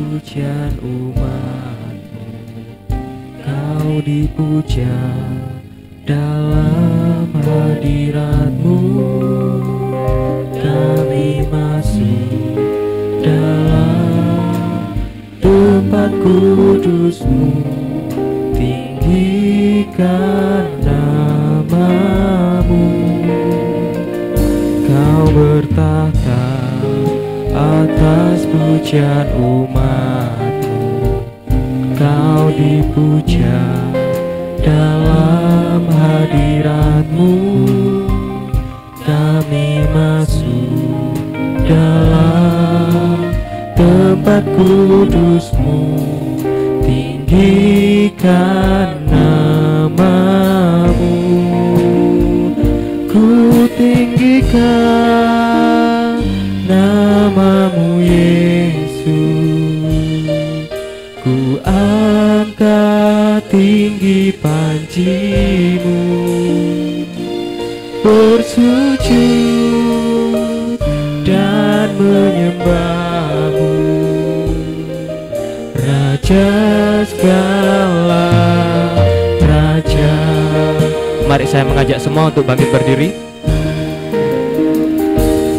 pujian umat-Mu. Kau dipuja dalam hadirat-Mu. Kami masuk dalam tempat kudus-Mu. Tinggikan nama-Mu. Kau bertahta atas pujian umat-Mu. Kau dipuja dalam hadirat-Mu. Kami masuk dalam tempat kudus-Mu. Tinggikan nama-Mu. Ku tinggikan nama-Mu Yesus. Ku angkat tinggi panji-Mu. Bersujud dan menyembah-Mu. Raja segala raja. Mari saya mengajak semua untuk bangkit berdiri.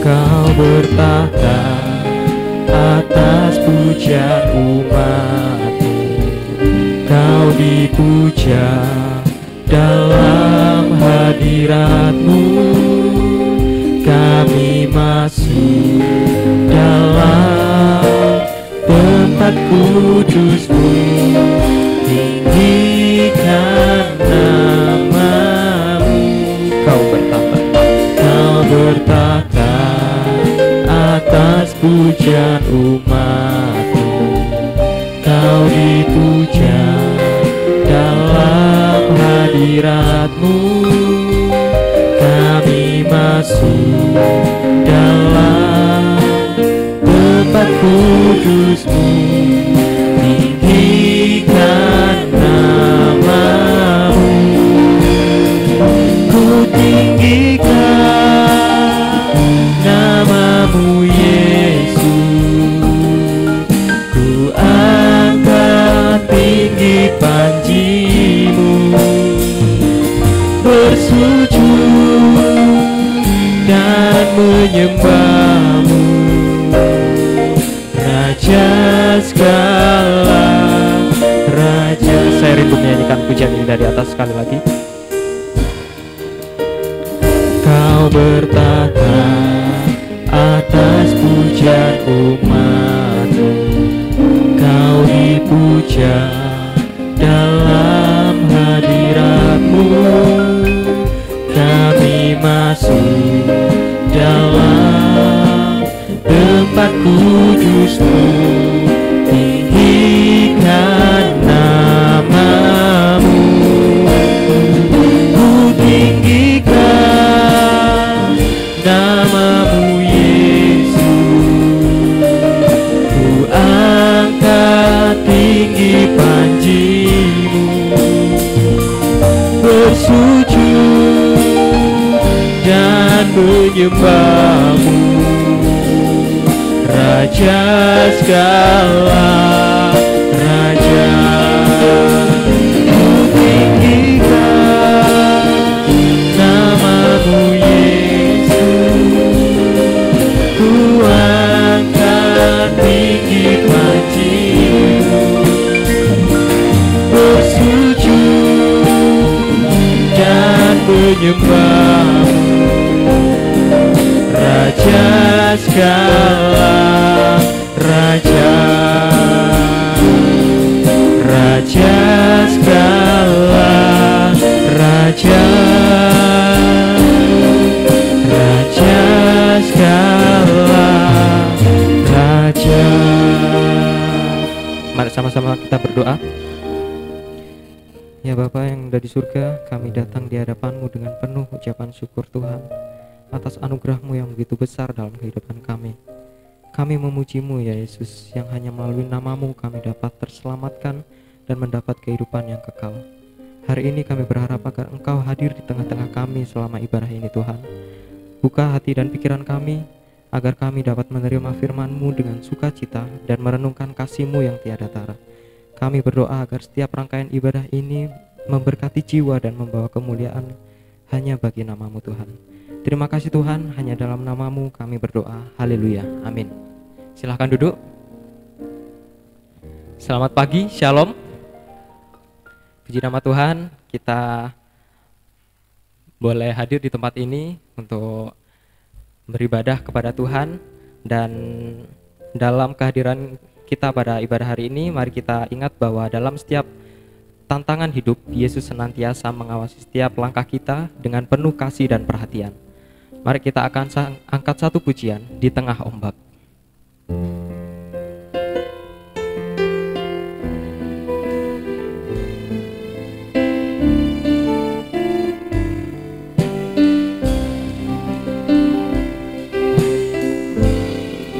Kau bertahta atas pujian umat-Mu. Kau dipuja dalam hadirat-Mu. Kami masuk dalam tempat kudus-Mu. Tinggikan nama-Mu. Kau bertahta atas pujian umat-Mu. Kau dipuja dalam hadirat-Mu. Kami masuk dalam tempat kudus-Mu. Tinggikan nama-Mu. Ku tinggikan nama-Mu Yesus. Ku angkat tinggi panji-Mu. Bersujud dan menyembah-Mu. Raja segala raja. Saya rindu menyanyikan pujian ini dari atas sekali lagi. Kau bertahta atas pujian umat-Mu. Kau dipuja dalam hadirat-Mu. Kami masuk dalam tempat kudus-Mu. Tinggikan nama-Mu. Ku tinggikan nama-Mu Yesus. Ku angkat tinggi panji-Mu. Bersujud dan menyembah-Mu. Raja segala raja. Ku tinggikan nama-Mu Yesus. Ku angkat tinggi panji-Mu. Bersujud dan menyembah-Mu. Raja segala raja. Raja segala raja. Raja segala raja. Mari sama-sama kita berdoa. Ya Bapa yang ada di surga, kami datang di hadapan-Mu dengan penuh ucapan syukur Tuhan atas anugerah-Mu yang begitu besar dalam kehidupan kami. Kami memuji-Mu ya Yesus, yang hanya melalui nama-Mu kami dapat terselamatkan dan mendapat kehidupan yang kekal. Hari ini kami berharap agar Engkau hadir di tengah-tengah kami selama ibadah ini Tuhan. Buka hati dan pikiran kami, agar kami dapat menerima firman-Mu dengan sukacita dan merenungkan kasih-Mu yang tiada tara. Kami berdoa agar setiap rangkaian ibadah ini memberkati jiwa dan membawa kemuliaan hanya bagi nama-Mu Tuhan. Terima kasih Tuhan, hanya dalam nama-Mu kami berdoa. Haleluya, amin. Silahkan duduk. Selamat pagi, shalom. Puji nama Tuhan, kita boleh hadir di tempat ini untuk beribadah kepada Tuhan. Dan dalam kehadiran kita pada ibadah hari ini, mari kita ingat bahwa dalam setiap tantangan hidup, Yesus senantiasa mengawasi setiap langkah kita dengan penuh kasih dan perhatian. Mari kita akan angkat satu pujian di tengah ombak.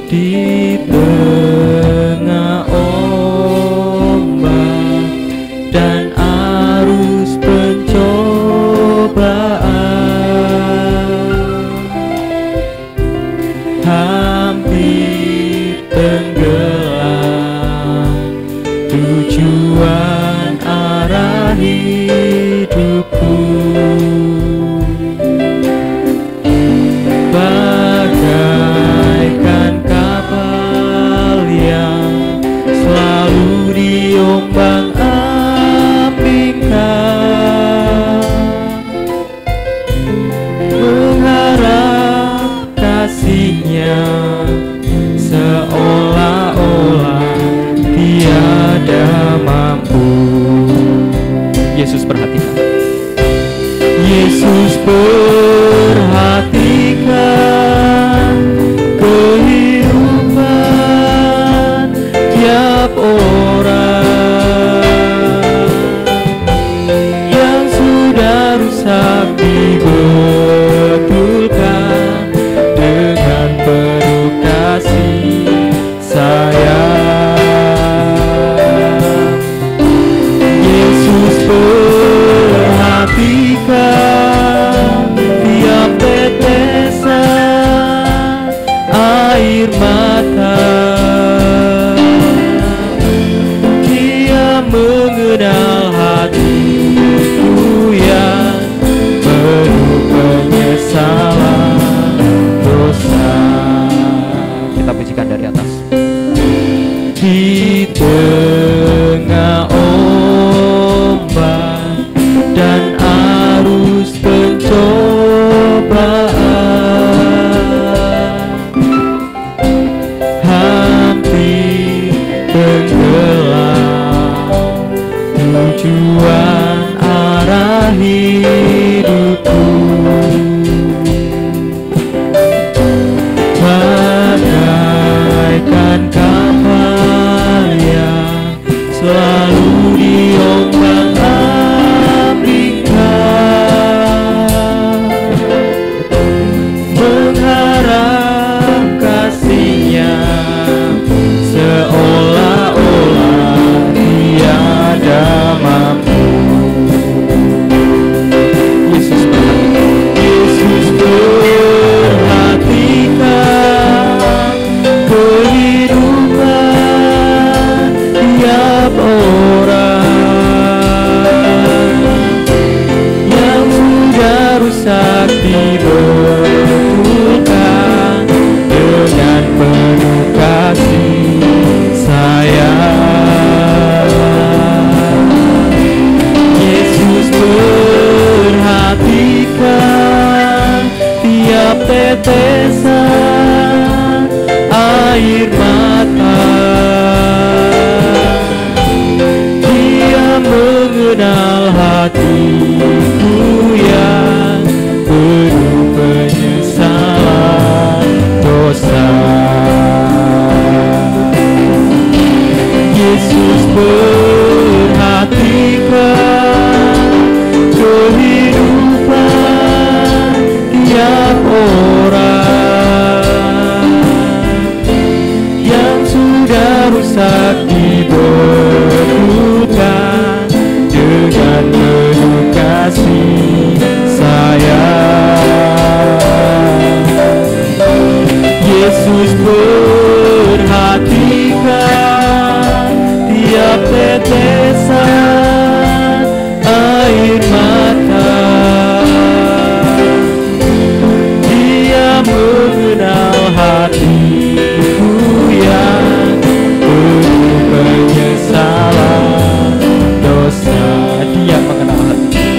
Di tengah ombak dan arus pencobaan, hampir tenggelam, tujuan arah hidupku. Bagaikan kapal yang selalu diombang-ambingkan, mengharap kasih-Nya seolah-olah tiada mampu. Yesus perhatikan. Yesus perhatikan kehidupan tiap orang yang sudah rusak, dibetulkan dengan penuh kasih sayang. Yesus perhatikan tiap tetesan air mata. Dia mengenal hatiku yang penuh penyesalan dosa. Kita pujikan dari atas. Di tengah ombak dan arus pencobaan, hampir tenggelam, tujuan arah hidupku. Bagaikan kapal yang selalu diombang-ambingkan, mengharap kasih-Nya seolah-olah tiada mampu. Yesus perhatikan kehidupan tiap orang yang sudah rusak, dibetulkan dengan penuh kasih sayang. Yesus perhatikan tiap tetesan air mata. Dia mengenal hatiku yang penuh penyesalan dosa. Yesus perhatikan kehidupan tiap orang yang sudah rusak, dibetulkan dengan penuh kasih sayang. mengenal hatiku yang penuh penyesalan dosa. Dia mengenal hati.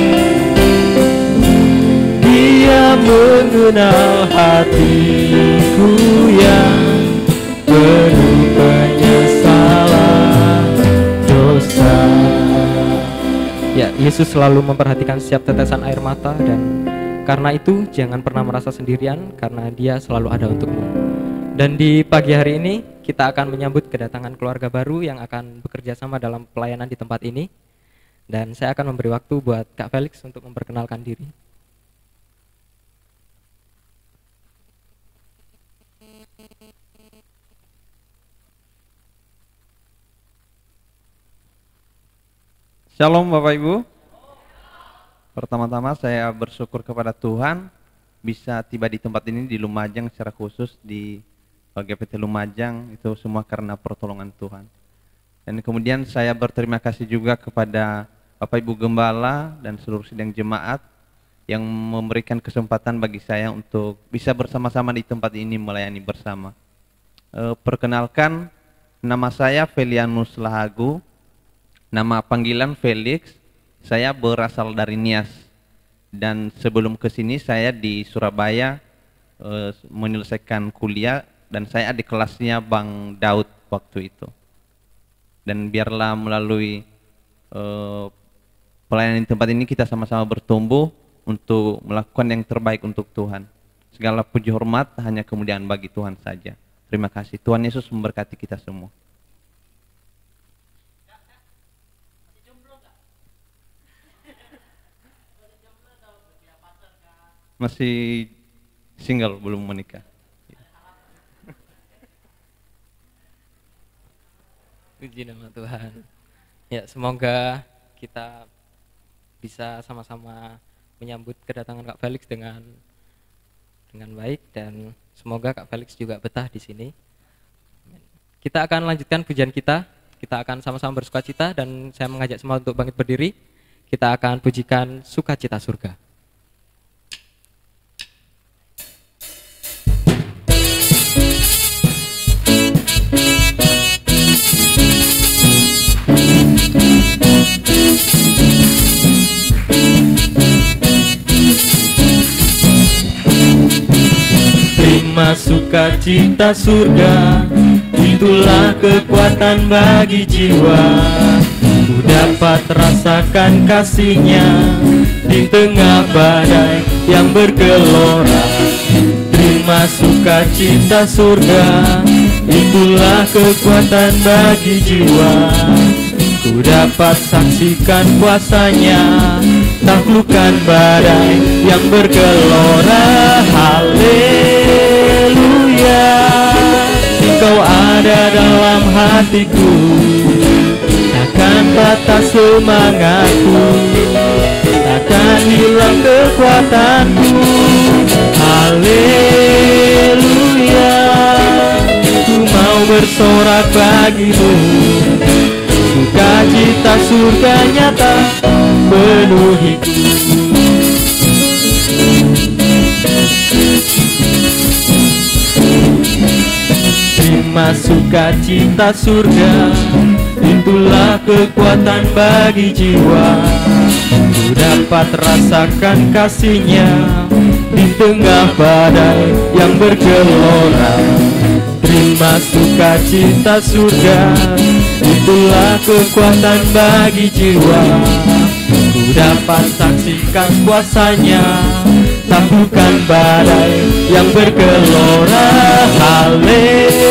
Dia mengenal hatiku yang penuh penyesalan dosa. Ya, Yesus selalu memperhatikan setiap tetesan air mata, dan karena itu jangan pernah merasa sendirian, karena Dia selalu ada untukmu. Dan di pagi hari ini kita akan menyambut kedatangan keluarga baru yang akan bekerja sama dalam pelayanan di tempat ini. Dan saya akan memberi waktu buat Kak Felix untuk memperkenalkan diri. Shalom Bapak Ibu. Pertama-tama saya bersyukur kepada Tuhan bisa tiba di tempat ini di Lumajang, secara khusus di GPT Lumajang, itu semua karena pertolongan Tuhan. Dan kemudian saya berterima kasih juga kepada Bapak Ibu Gembala dan seluruh sidang jemaat yang memberikan kesempatan bagi saya untuk bisa bersama-sama di tempat ini melayani bersama. Perkenalkan, nama saya Felianus Lahagu. Nama panggilan Felix, saya berasal dari Nias. Dan sebelum ke sini saya di Surabaya menyelesaikan kuliah, dan saya di kelasnya Bang Daud waktu itu. Dan biarlah melalui pelayanan di tempat ini kita sama-sama bertumbuh untuk melakukan yang terbaik untuk Tuhan. Segala puji hormat hanya kemuliaan bagi Tuhan saja. Terima kasih. Tuhan Yesus memberkati kita semua. Masih single, belum menikah. Puji nama Tuhan. Ya, semoga kita bisa sama-sama menyambut kedatangan Kak Felix dengan baik, dan semoga Kak Felix juga betah di sini. Kita akan lanjutkan pujian kita. Kita akan sama-sama bersukacita, dan saya mengajak semua untuk bangkit berdiri. Kita akan pujikan Sukacita Surga. Terima sukacita surga, itulah kekuatan bagi jiwa. Ku dapat rasakan kasih-Nya di tengah badai yang bergelora. Terima sukacita surga, itulah kekuatan bagi jiwa. Ku dapat saksikan kuasa-Nya, taklukkan badai yang bergelora. Haleluya, Engkau ada dalam hatiku, takkan patah semangatku, takkan hilang kekuatanku. Haleluya, ku mau bersorak bagimu. Sukacita surga nyata penuhiku. Terima sukacita surga, itulah kekuatan bagi jiwa. Ku dapat rasakan kasih-Nya di tengah badai yang bergelora. Terima sukacita surga, itulah kekuatan bagi jiwa. Ku dapat saksikan kuasa-Nya, taklukkan badai yang bergelora. Haleluya,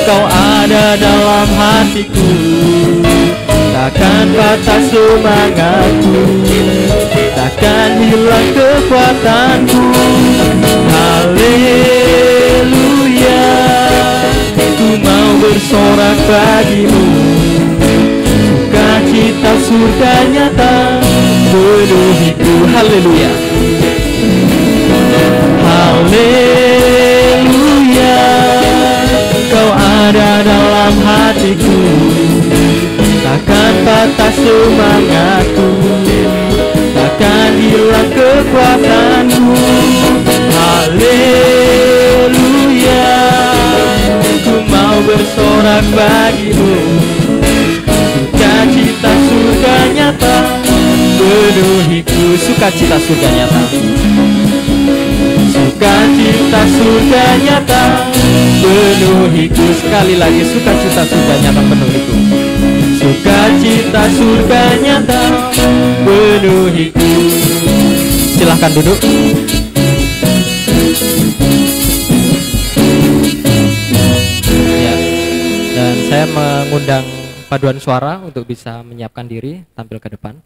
Kau ada dalam hatiku, takkan patah semangatku, takkan hilang kekuatanku. Haleluya, ku mau bersorak bagimu. Sukacita surga nyata penuhiku. Haleluya, haleluya, Kau ada dalam hatiku, takkan patah semangatku, takkan hilang kekuatanku. bersorak bagimu. Sukacita surga nyata penuhiku. Sukacita surga nyata. Sukacita surga nyata penuhiku. Sekali lagi, sukacita surga nyata penuhiku. Sukacita surga nyata penuhiku. Silahkan duduk. Ya, dan saya mengundang paduan suara untuk bisa menyiapkan diri tampil ke depan.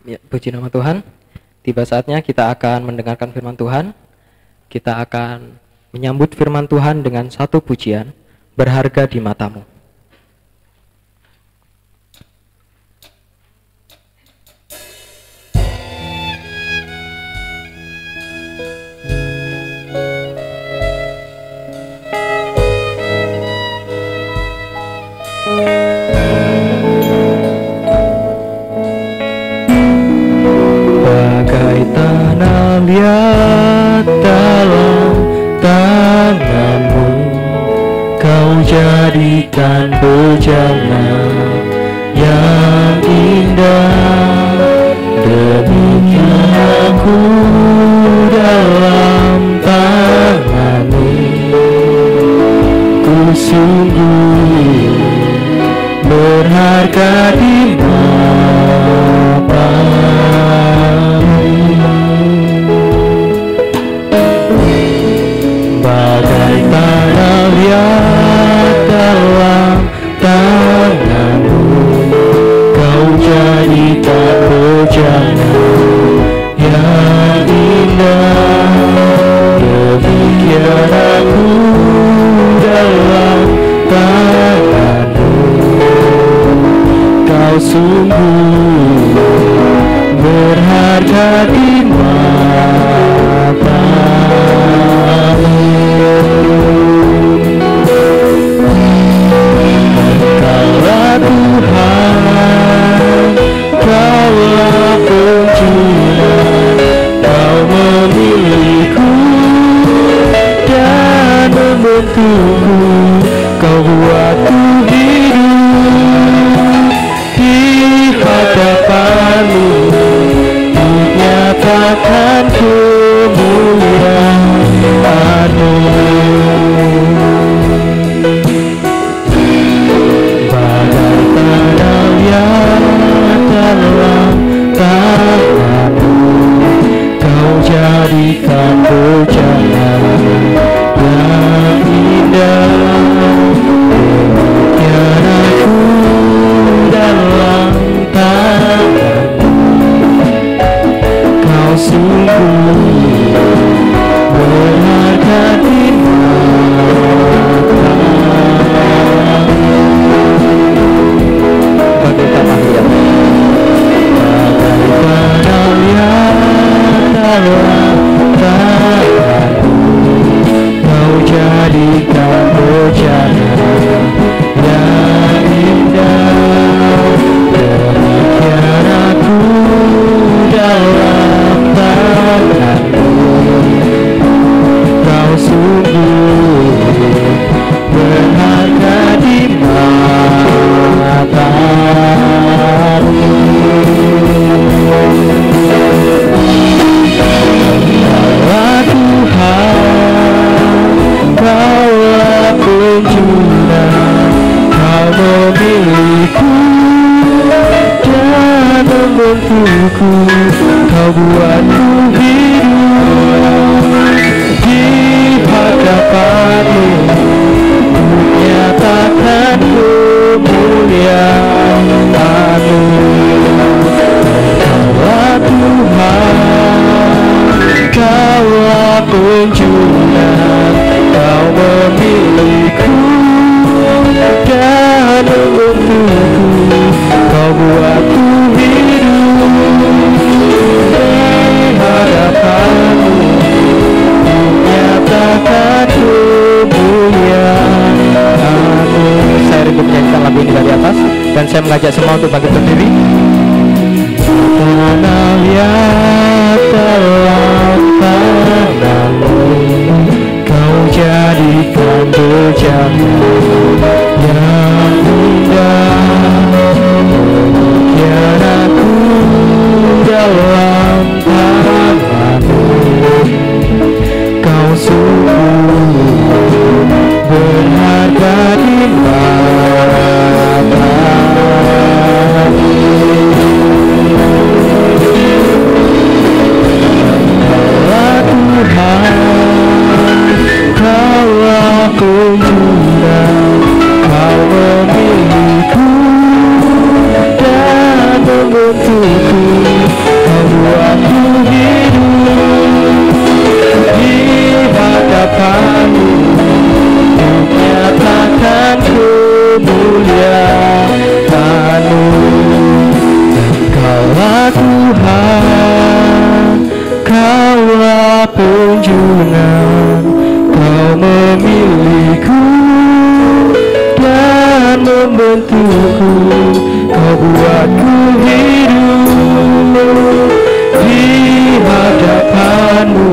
Ya, puji nama Tuhan. Tiba saatnya kita akan mendengarkan firman Tuhan. Kita akan menyambut firman Tuhan dengan satu pujian, berharga di matamu. Bagai tanah liat dalam tanganmu, kau jadikan bejana yang indah. Demikian aku dalam tanganmu, ku sungguh berharga di bagai tanah liat dalam tanganmu, kau jadikan bejana yang indah. Demikian aku dalam tanganmu, kau sungguh berharga di matamu. Kaulah Tuhan, kaulah penjuru, kau memilihku dan membentukku, kau buatku hidup di hadapanmu, dinyatakan kemuliaan-Mu. Bagai tanah liat dalam tanganmu, kau jadikan bejana yang indah. Demikian aku dalam tanganmu, kau sungguh berharga di matamu. Bagai tanah liat, bagai tanah liat dalam tanganmu, kau jadikan bejana yang indah. Demikian aku dalam tanganmu, kau sungguh berharga di matamu. Kaulah Tuhan, kaulah penjuru, kau memilihku dan membentukku, kau buatku hidup di hadapanmu, menyatakan kemuliaan-Mu. Kaulah Tuhan, kaulah penjuru, kau memilihku dan membentukku, kau buatku hidup di hadapanmu, menyatakan kemuliaan-Mu. Saya rindu menyanyikan lagu ini dari atas, dan saya mengajak semua untuk bangkit berdiri. Tanah liat dalam tanganmu, kau jadikan bejana yang indah. Demikian aku dalam tanganmu, kau sungguh berharga di matamu. Kaulah Tuhan, kaulah penjuru, kau memilihku dan membentukku, kemuliaan-Mu. Engkaulah Tuhan, Kaulah penjunan, Kau memilihku dan membentukku, Kau buatku hidup di hadapan-Mu,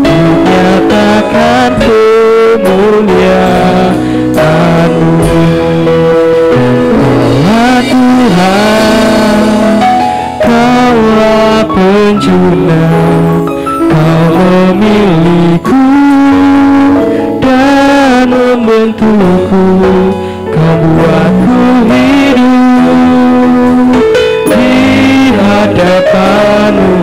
ku nyatakan kemuliaan-Mu. Engkaulah Tuhan, Kaulah penjunan, Kau memilihku dan membentukku, Kau buatku hidup di hadapan-Mu,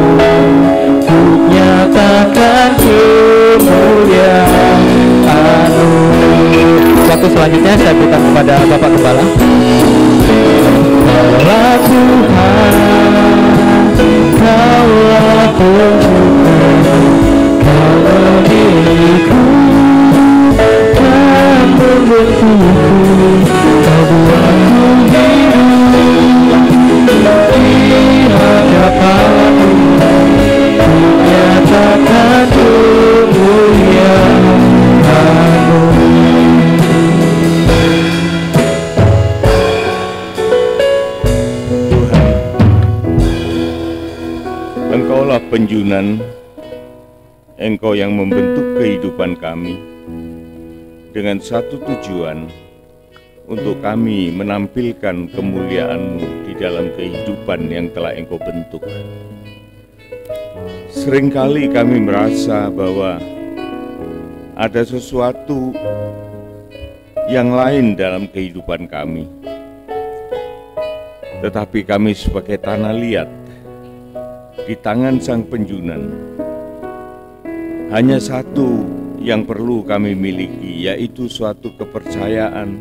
ku nyatakan kemuliaan-Mu. Waktu selanjutnya saya berikan kepada Bapak Gembala. Kaulah Tuhan, Kaulah penjunan, Kau memilihku dan membentukku, Kau buatku hidup di hadapan-Mu, ku nyatakan kemuliaan-Mu. Engkaulah penjunan, Engkau yang membentuk kehidupan kami dengan satu tujuan, untuk kami menampilkan kemuliaan-Mu di dalam kehidupan yang telah Engkau bentuk. Seringkali kami merasa bahwa ada sesuatu yang lain dalam kehidupan kami, tetapi kami sebagai tanah liat di tangan Sang Penjunan, hanya satu yang perlu kami miliki, yaitu suatu kepercayaan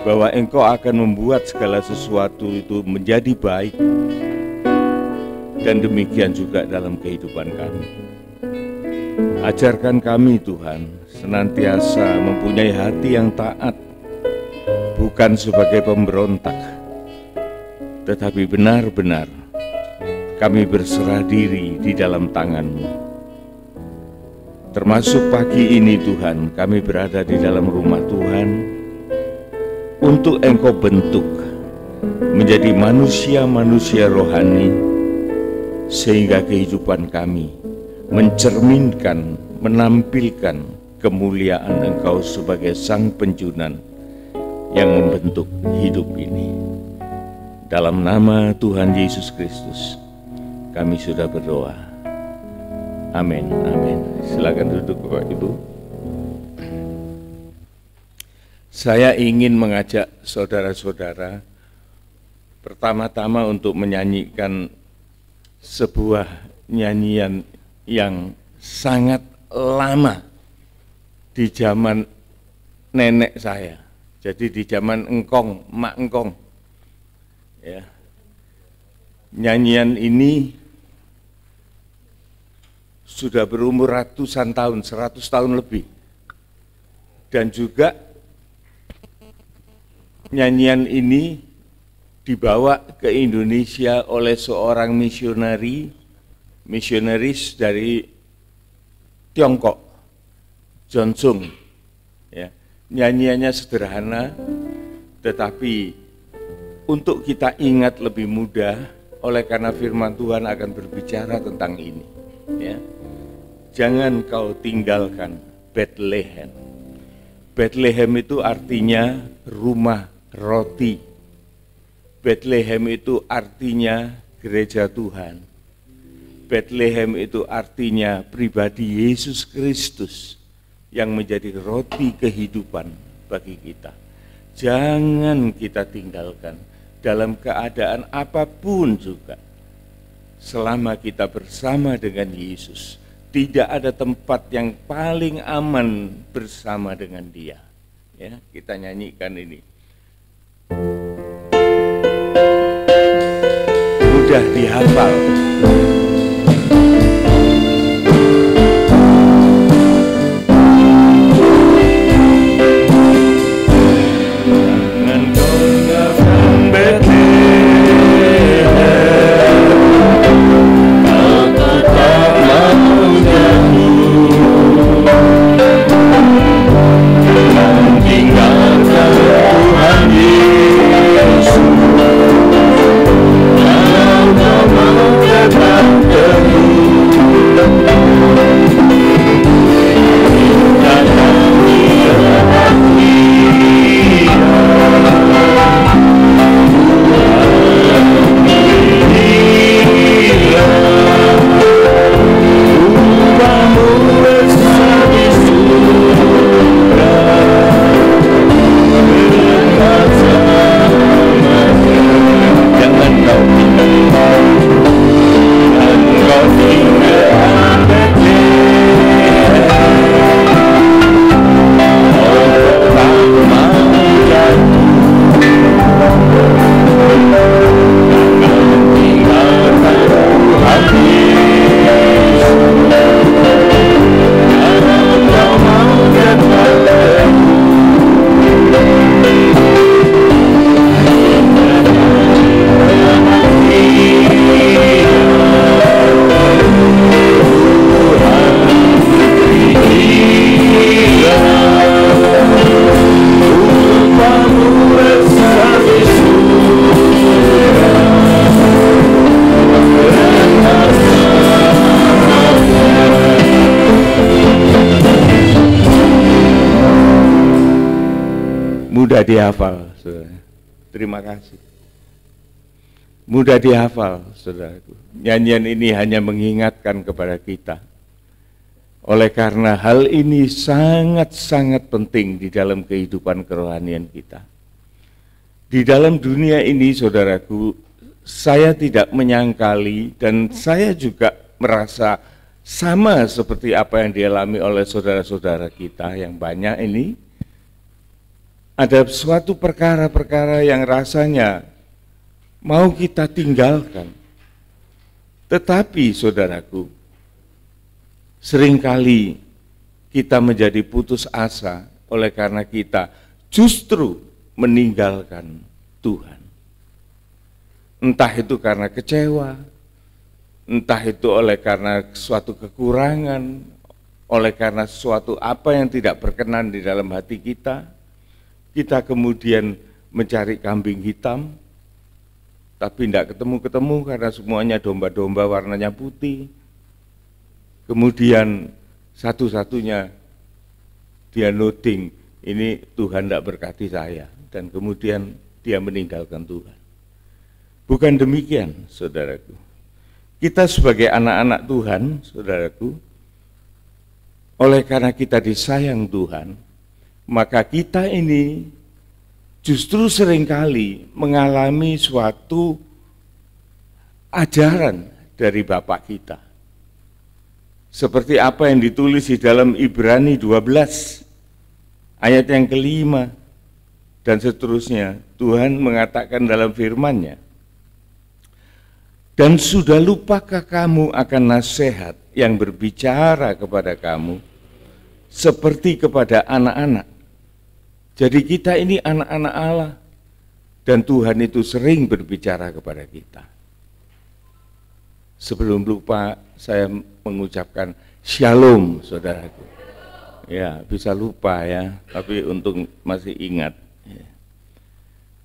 bahwa Engkau akan membuat segala sesuatu itu menjadi baik. Dan demikian juga dalam kehidupan kami. Ajarkan kami Tuhan senantiasa mempunyai hati yang taat, bukan sebagai pemberontak, tetapi benar-benar kami berserah diri di dalam tangan-Mu. Termasuk pagi ini Tuhan, kami berada di dalam rumah Tuhan untuk Engkau bentuk menjadi manusia-manusia rohani, sehingga kehidupan kami mencerminkan, menampilkan kemuliaan Engkau sebagai Sang Penjunan yang membentuk hidup ini. Dalam nama Tuhan Yesus Kristus kami sudah berdoa. Amin, amin. Silakan duduk Bapak Ibu. Saya ingin mengajak saudara-saudara pertama-tama untuk menyanyikan sebuah nyanyian yang sangat lama di zaman nenek saya. Jadi di zaman engkong, mak engkong. Ya. Nyanyian ini sudah berumur ratusan tahun, 100 tahun lebih. Dan juga nyanyian ini dibawa ke Indonesia oleh seorang misionaris dari Tiongkok, John Sung. Ya, nyanyiannya sederhana, tetapi untuk kita ingat lebih mudah, oleh karena firman Tuhan akan berbicara tentang ini. Ya, jangan kau tinggalkan Bethlehem. Bethlehem itu artinya rumah roti. Bethlehem itu artinya gereja Tuhan. Bethlehem itu artinya pribadi Yesus Kristus yang menjadi roti kehidupan bagi kita. Jangan kita tinggalkan dalam keadaan apapun juga. Selama kita bersama dengan Yesus, tidak ada tempat yang paling aman bersama dengan Dia. Ya, kita nyanyikan ini. Mudah dihafal. mudah dihafal, saudara. Terima kasih. Mudah dihafal, saudaraku. Nyanyian ini hanya mengingatkan kepada kita. Oleh karena hal ini sangat-sangat penting di dalam kehidupan kerohanian kita. Di dalam dunia ini, saudaraku, saya tidak menyangkali dan saya juga merasa sama seperti apa yang dialami oleh saudara-saudara kita yang banyak ini. Ada suatu perkara-perkara yang rasanya mau kita tinggalkan. Tetapi saudaraku, seringkali kita menjadi putus asa oleh karena kita justru meninggalkan Tuhan. Entah itu karena kecewa, entah itu oleh karena suatu kekurangan, oleh karena suatu apa yang tidak berkenan di dalam hati kita kemudian mencari kambing hitam, tapi tidak ketemu-ketemu karena semuanya domba-domba warnanya putih. Kemudian satu-satunya dia noting, ini Tuhan tidak berkati saya, dan kemudian dia meninggalkan Tuhan. Bukan demikian, saudaraku. Kita sebagai anak-anak Tuhan, saudaraku, oleh karena kita disayang Tuhan, maka kita ini justru seringkali mengalami suatu ajaran dari Bapak kita. Seperti apa yang ditulis di dalam Ibrani 12, ayat yang kelima, dan seterusnya. Tuhan mengatakan dalam firman-Nya, dan sudah lupakah kamu akan nasihat yang berbicara kepada kamu seperti kepada anak-anak? Jadi kita ini anak-anak Allah, dan Tuhan itu sering berbicara kepada kita. Sebelum lupa, saya mengucapkan shalom, saudaraku. Ya, bisa lupa ya, tapi untung masih ingat. Ya.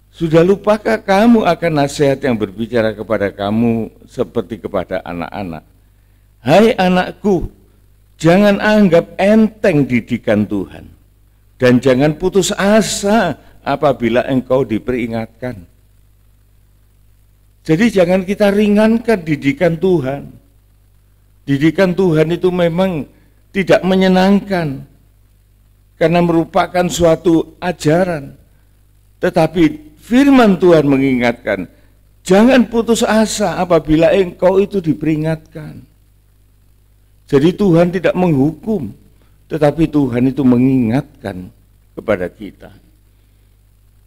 Sudah lupakah kamu akan nasihat yang berbicara kepada kamu seperti kepada anak-anak? Hai anakku, jangan anggap enteng didikan Tuhan. Dan jangan putus asa apabila engkau diperingatkan. Jadi jangan kita ringankan didikan Tuhan. Didikan Tuhan itu memang tidak menyenangkan, karena merupakan suatu ajaran. Tetapi firman Tuhan mengingatkan, jangan putus asa apabila engkau itu diperingatkan. Jadi Tuhan tidak menghukum, tetapi Tuhan itu mengingatkan kepada kita.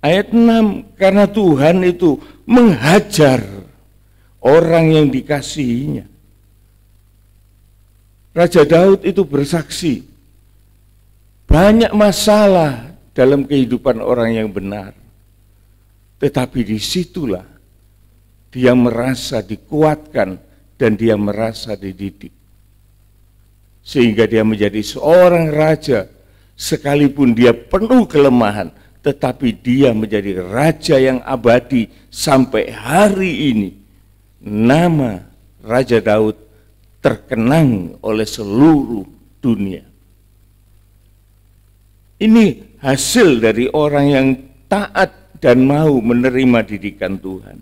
Ayat 6, karena Tuhan itu menghajar orang yang dikasihinya. Raja Daud itu bersaksi, banyak masalah dalam kehidupan orang yang benar. Tetapi disitulah dia merasa dikuatkan dan dia merasa dididik. Sehingga dia menjadi seorang raja, sekalipun dia penuh kelemahan, tetapi dia menjadi raja yang abadi sampai hari ini. Nama Raja Daud terkenang oleh seluruh dunia. Ini hasil dari orang yang taat dan mau menerima didikan Tuhan.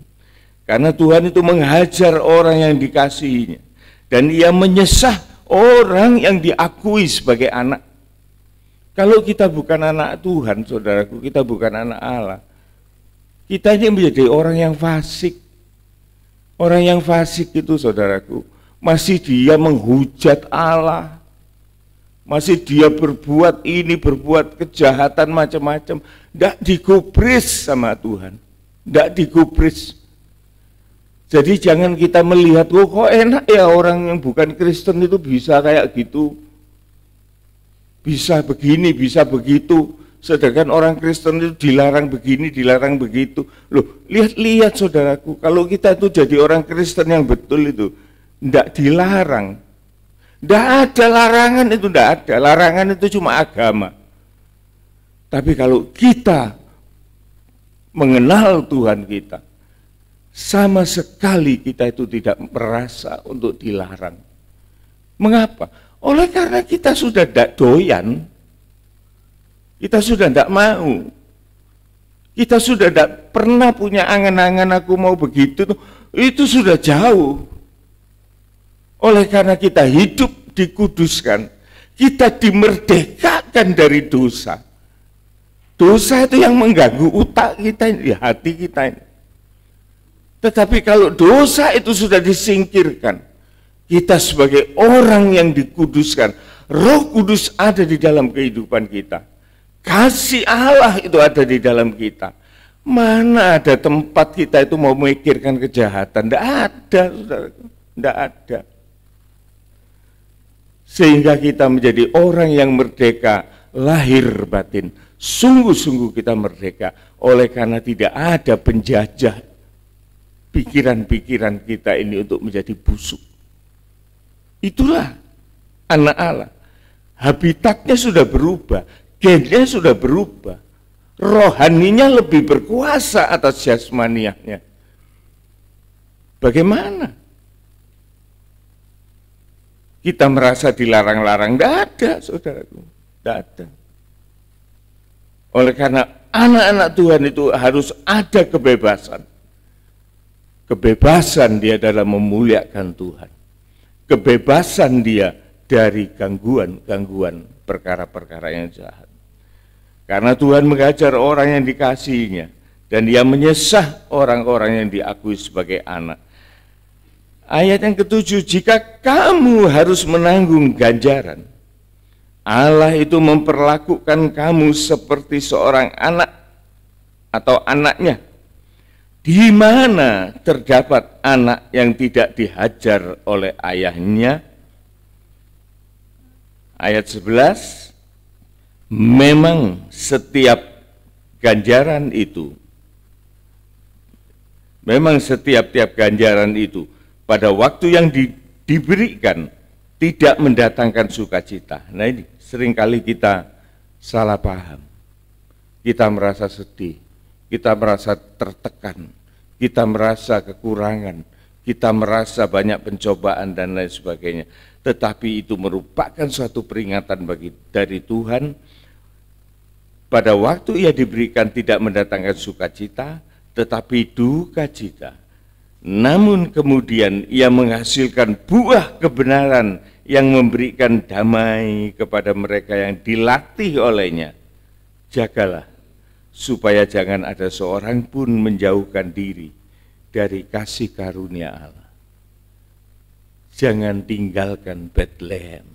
Karena Tuhan itu menghajar orang yang dikasihinya, dan ia menyesah orang yang diakui sebagai anak. Kalau kita bukan anak Tuhan, saudaraku, kita bukan anak Allah, kita ini menjadi orang yang fasik. Orang yang fasik itu, saudaraku, masih dia menghujat Allah, masih dia berbuat ini, berbuat kejahatan macam-macam, tidak digubris sama Tuhan, tidak digubris. Jadi jangan kita melihat, oh kok enak ya orang yang bukan Kristen itu bisa kayak gitu, bisa begini, bisa begitu, sedangkan orang Kristen itu dilarang begini, dilarang begitu. Loh, lihat-lihat saudaraku, kalau kita itu jadi orang Kristen yang betul itu, tidak dilarang, tidak ada larangan itu, tidak ada, larangan itu cuma agama. Tapi kalau kita mengenal Tuhan kita, sama sekali kita itu tidak merasa untuk dilarang. Mengapa? Oleh karena kita sudah tidak doyan, kita sudah tidak mau. Kita sudah tidak pernah punya angan-angan aku mau begitu, itu sudah jauh. Oleh karena kita hidup dikuduskan, kita dimerdekakan dari dosa. Dosa itu yang mengganggu otak kita, hati kita ini. Tetapi kalau dosa itu sudah disingkirkan, kita sebagai orang yang dikuduskan, Roh Kudus ada di dalam kehidupan kita. Kasih Allah itu ada di dalam kita. Mana ada tempat kita itu mau memikirkan kejahatan? Tidak ada, saudaraku. Tidak ada. Sehingga kita menjadi orang yang merdeka, lahir batin. Sungguh-sungguh kita merdeka. Oleh karena tidak ada penjajah pikiran-pikiran kita ini untuk menjadi busuk. Itulah anak Allah. Habitatnya sudah berubah, gennya sudah berubah, rohaninya lebih berkuasa atas jasmaniahnya. Bagaimana? Kita merasa dilarang-larang? Tidak ada, saudaraku, tidak ada. Oleh karena anak-anak Tuhan itu harus ada kebebasan. Kebebasan dia dalam memuliakan Tuhan. Kebebasan dia dari gangguan-gangguan perkara-perkara yang jahat. Karena Tuhan mengajar orang yang dikasihinya, dan dia menyesah orang-orang yang diakui sebagai anak. Ayat yang ke-7, jika kamu harus menanggung ganjaran, Allah itu memperlakukan kamu seperti seorang anak atau anaknya. Di mana terdapat anak yang tidak dihajar oleh ayahnya? Ayat 11, memang setiap ganjaran itu, tiap ganjaran itu pada waktu yang diberikan tidak mendatangkan sukacita. Nah ini seringkali kita salah paham. Kita merasa sedih, kita merasa tertekan, kita merasa kekurangan, kita merasa banyak pencobaan dan lain sebagainya. Tetapi itu merupakan suatu peringatan dari Tuhan. Pada waktu ia diberikan tidak mendatangkan sukacita, tetapi duka cita. Namun kemudian ia menghasilkan buah kebenaran yang memberikan damai kepada mereka yang dilatih olehnya. Jagalah supaya jangan ada seorang pun menjauhkan diri dari kasih karunia Allah. Jangan tinggalkan Bethlehem.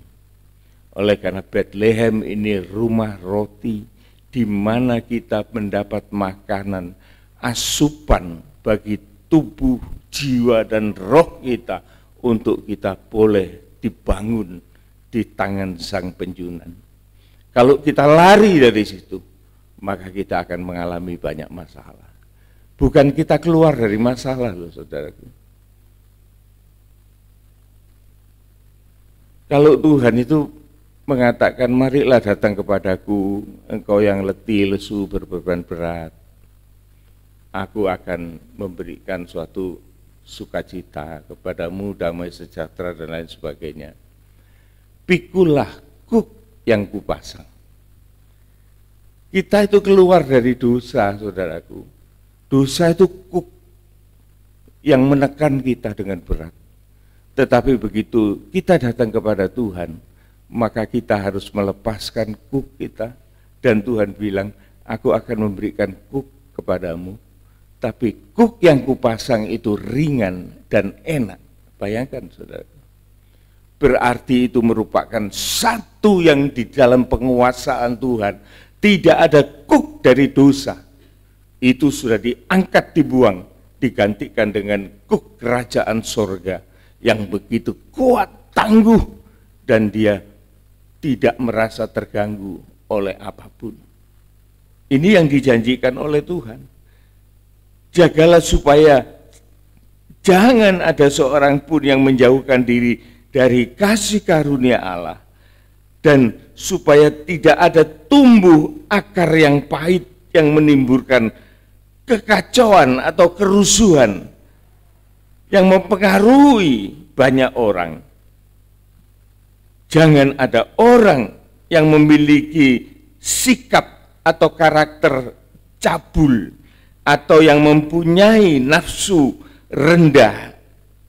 Oleh karena Bethlehem ini rumah roti di mana kita mendapat makanan, asupan bagi tubuh, jiwa, dan roh kita untuk kita boleh dibangun di tangan Sang Penjunan. Kalau kita lari dari situ, maka kita akan mengalami banyak masalah. Bukan kita keluar dari masalah loh saudaraku. Kalau Tuhan itu mengatakan, marilah datang kepadaku, engkau yang letih, lesu, berbeban berat. Aku akan memberikan suatu sukacita kepadamu, damai sejahtera dan lain sebagainya. Pikulah kuk yang kupasang. Kita itu keluar dari dosa, saudaraku. Dosa itu kuk yang menekan kita dengan berat. Tetapi begitu kita datang kepada Tuhan, maka kita harus melepaskan kuk kita. Dan Tuhan bilang, aku akan memberikan kuk kepadamu. Tapi kuk yang kupasang itu ringan dan enak. Bayangkan saudara. Berarti itu merupakan satu yang di dalam penguasaan Tuhan. Tidak ada kuk dari dosa. Itu sudah diangkat, dibuang, digantikan dengan kuk kerajaan sorga yang begitu kuat, tangguh, dan dia tidak merasa terganggu oleh apapun. Ini yang dijanjikan oleh Tuhan. Jagalah supaya jangan ada seorang pun yang menjauhkan diri dari kasih karunia Allah, dan supaya tidak ada tumbuh akar yang pahit yang menimbulkan kekacauan atau kerusuhan yang mempengaruhi banyak orang. Jangan ada orang yang memiliki sikap atau karakter cabul atau yang mempunyai nafsu rendah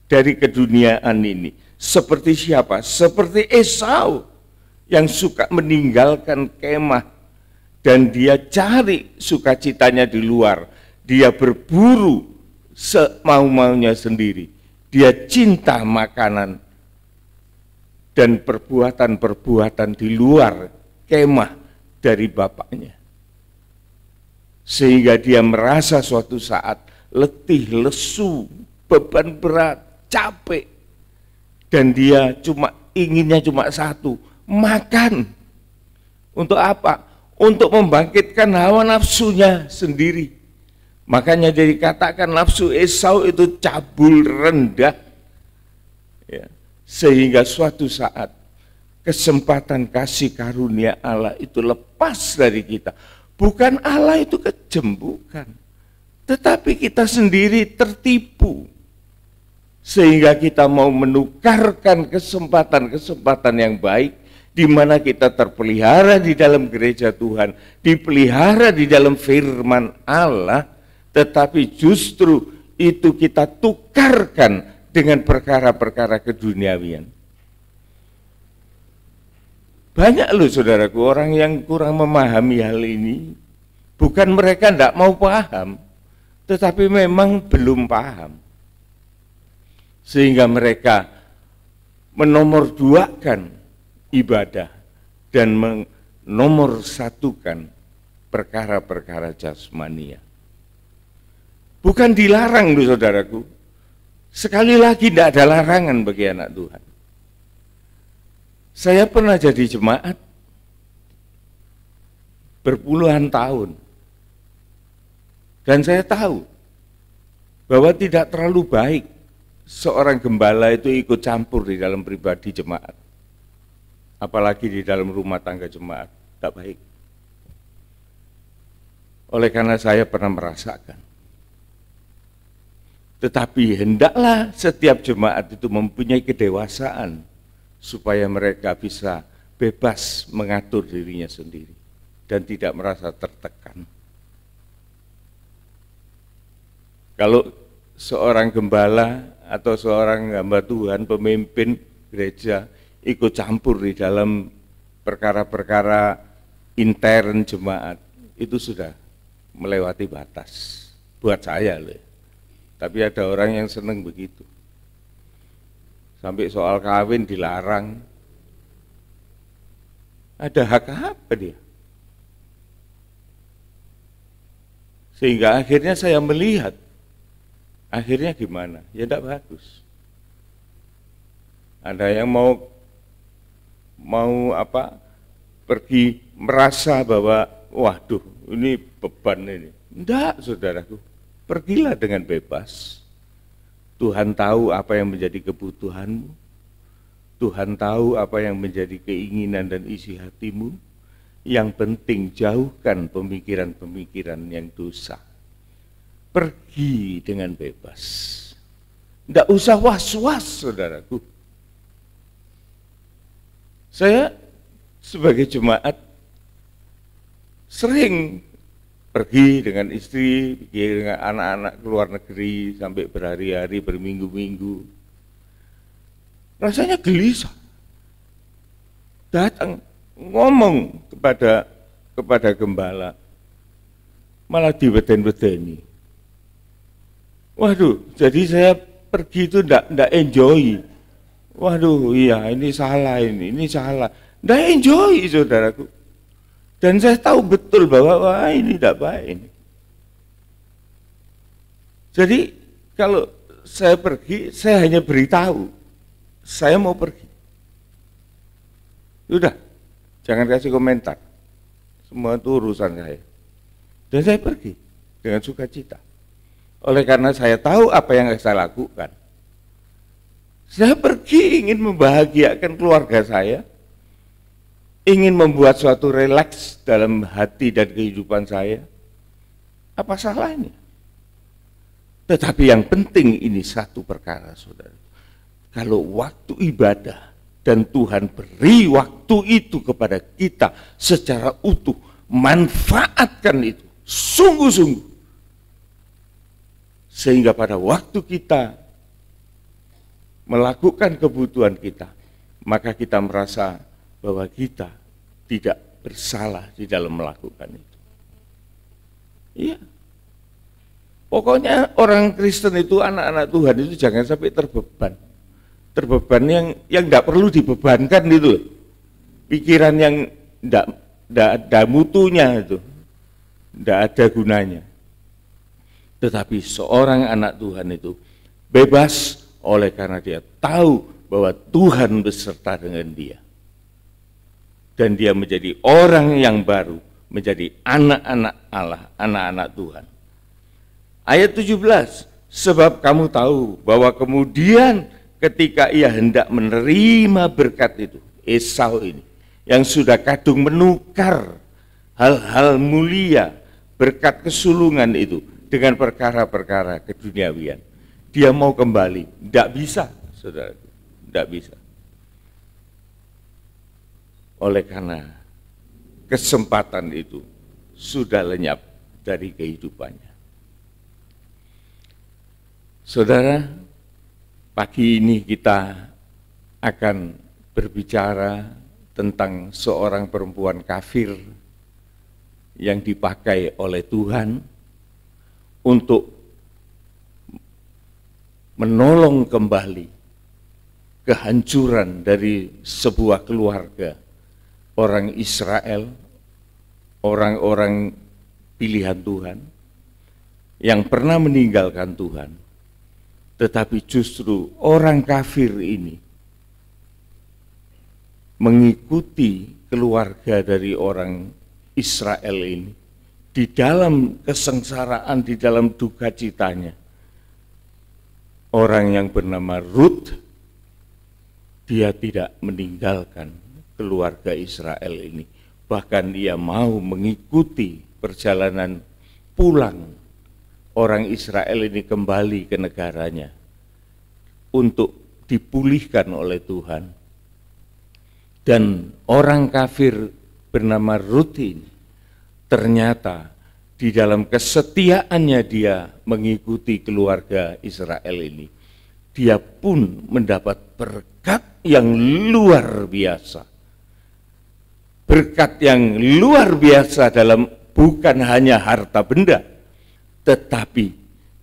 dari keduniaan ini. Seperti siapa? Seperti Esau yang suka meninggalkan kemah dan dia cari sukacitanya di luar. Dia berburu semau-maunya sendiri. Dia cinta makanan dan perbuatan-perbuatan di luar kemah dari bapaknya. Sehingga dia merasa suatu saat letih, lesu, beban berat, capek. Dan dia inginnya cuma satu, makan. Untuk apa? Untuk membangkitkan hawa nafsunya sendiri. Makanya jadi katakan nafsu Esau itu cabul rendah. Ya. Sehingga suatu saat kesempatan kasih karunia Allah itu lepas dari kita. Bukan Allah itu kejem, bukan. Tetapi kita sendiri tertipu. Sehingga kita mau menukarkan kesempatan-kesempatan yang baik, di mana kita terpelihara di dalam gereja Tuhan, dipelihara di dalam firman Allah, tetapi justru itu kita tukarkan dengan perkara-perkara keduniawian. Banyak loh saudaraku orang yang kurang memahami hal ini. Bukan mereka tidak mau paham, tetapi memang belum paham. Sehingga mereka menomorduakan ibadah dan menomorsatukan perkara-perkara jasmania. Bukan dilarang loh saudaraku. Sekali lagi tidak ada larangan bagi anak Tuhan. Saya pernah jadi jemaat berpuluhan tahun. Dan saya tahu bahwa tidak terlalu baik seorang gembala itu ikut campur di dalam pribadi jemaat. Apalagi di dalam rumah tangga jemaat, tak baik. Oleh karena saya pernah merasakan. Tetapi hendaklah setiap jemaat itu mempunyai kedewasaan supaya mereka bisa bebas mengatur dirinya sendiri dan tidak merasa tertekan. Kalau seorang gembala atau seorang hamba Tuhan, pemimpin gereja ikut campur di dalam perkara-perkara intern jemaat, itu sudah melewati batas buat saya loh. Tapi ada orang yang senang begitu. Sampai soal kawin dilarang. Ada hak apa dia? Sehingga akhirnya saya melihat, akhirnya gimana? Ya tidak bagus. Ada yang mau pergi merasa bahwa waduh ini beban ini. Enggak saudaraku, pergilah dengan bebas. Tuhan tahu apa yang menjadi kebutuhanmu. Tuhan tahu apa yang menjadi keinginan dan isi hatimu. Yang penting jauhkan pemikiran-pemikiran yang dosa. Pergi dengan bebas. Tidak usah was-was saudaraku. Saya sebagai jemaat sering pergi dengan istri, pergi dengan anak-anak ke luar negeri sampai berhari-hari, berminggu-minggu. Rasanya gelisah. Datang ngomong kepada gembala, malah diweden-wedeni. Waduh, jadi saya pergi itu enggak enjoy. Waduh, iya ini salah ini salah. Enggak enjoy saudaraku. Dan saya tahu betul bahwa wah ini tidak baik ini. Jadi kalau saya pergi, saya hanya beritahu, saya mau pergi. Sudah, jangan kasih komentar. Semua itu urusan saya. Dan saya pergi dengan sukacita. Oleh karena saya tahu apa yang saya lakukan. Saya pergi ingin membahagiakan keluarga saya. Ingin membuat suatu relaks dalam hati dan kehidupan saya, apa salahnya? Tetapi yang penting ini satu perkara saudara, kalau waktu ibadah dan Tuhan beri waktu itu kepada kita secara utuh, manfaatkan itu sungguh-sungguh. Sehingga pada waktu kita melakukan kebutuhan kita, maka kita merasa bahwa kita tidak bersalah di dalam melakukan itu. Iya. Pokoknya orang Kristen itu, anak-anak Tuhan itu jangan sampai terbeban. Terbeban yang tidak perlu dibebankan itu. Pikiran yang tidak ada mutunya itu. Tidak ada gunanya. Tetapi seorang anak Tuhan itu bebas oleh karena dia tahu bahwa Tuhan beserta dengan dia. Dan dia menjadi orang yang baru, menjadi anak-anak Allah, anak-anak Tuhan. Ayat 17, sebab kamu tahu bahwa kemudian ketika ia hendak menerima berkat itu, Esau ini, yang sudah kadung menukar hal-hal mulia, berkat kesulungan itu, dengan perkara-perkara keduniawian. Dia mau kembali, tidak bisa, saudara, tidak bisa. Oleh karena kesempatan itu sudah lenyap dari kehidupannya. Saudara, pagi ini kita akan berbicara tentang seorang perempuan kafir yang dipakai oleh Tuhan untuk menolong kembali kehancuran dari sebuah keluarga orang Israel, orang-orang pilihan Tuhan yang pernah meninggalkan Tuhan. Tetapi justru orang kafir ini mengikuti keluarga dari orang Israel ini di dalam kesengsaraan, di dalam duka citanya. Orang yang bernama Ruth, dia tidak meninggalkan keluarga Israel ini. Bahkan dia mau mengikuti perjalanan pulang orang Israel ini kembali ke negaranya untuk dipulihkan oleh Tuhan. Dan orang kafir bernama Ruth ini ternyata di dalam kesetiaannya dia mengikuti keluarga Israel ini, dia pun mendapat berkat yang luar biasa. Berkat yang luar biasa dalam bukan hanya harta benda, tetapi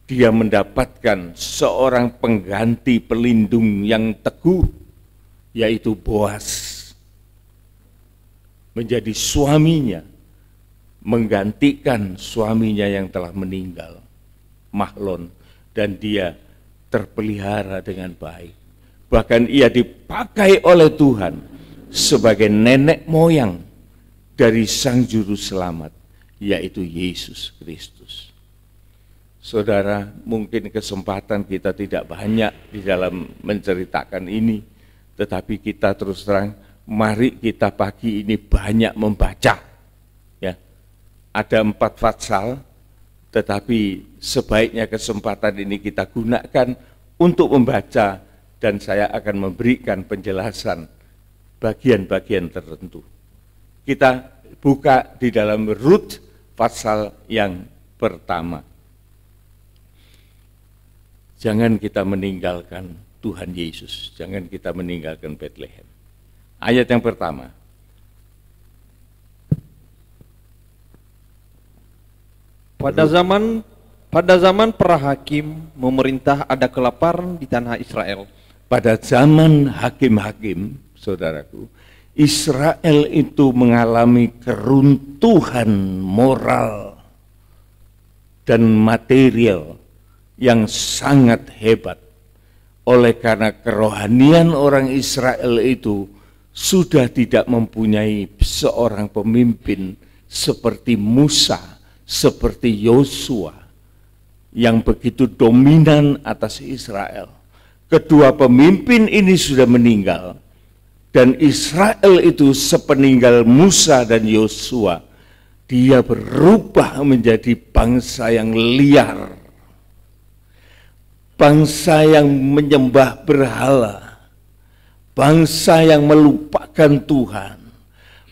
dia mendapatkan seorang pengganti pelindung yang teguh, yaitu Boas. Menjadi suaminya, menggantikan suaminya yang telah meninggal, Mahlon, dan dia terpelihara dengan baik. Bahkan ia dipakai oleh Tuhan sebagai nenek moyang dari Sang Juru Selamat, yaitu Yesus Kristus. Saudara, mungkin kesempatan kita tidak banyak di dalam menceritakan ini, tetapi kita terus terang, mari kita pagi ini banyak membaca. Ya, ada 4 fatsal, tetapi sebaiknya kesempatan ini kita gunakan untuk membaca, dan saya akan memberikan penjelasan bagian-bagian tertentu. Kita buka di dalam Rut pasal yang pertama. Jangan kita meninggalkan Tuhan Yesus, jangan kita meninggalkan Bethlehem. Ayat yang pertama. Pada zaman para hakim memerintah ada kelaparan di tanah Israel. Pada zaman hakim-hakim, saudaraku, Israel itu mengalami keruntuhan moral dan material yang sangat hebat. Oleh karena kerohanian orang Israel itu sudah tidak mempunyai seorang pemimpin seperti Musa, seperti Yosua, yang begitu dominan atas Israel. Kedua pemimpin ini sudah meninggal, dan Israel itu sepeninggal Musa dan Yosua, dia berubah menjadi bangsa yang liar, bangsa yang menyembah berhala, bangsa yang melupakan Tuhan,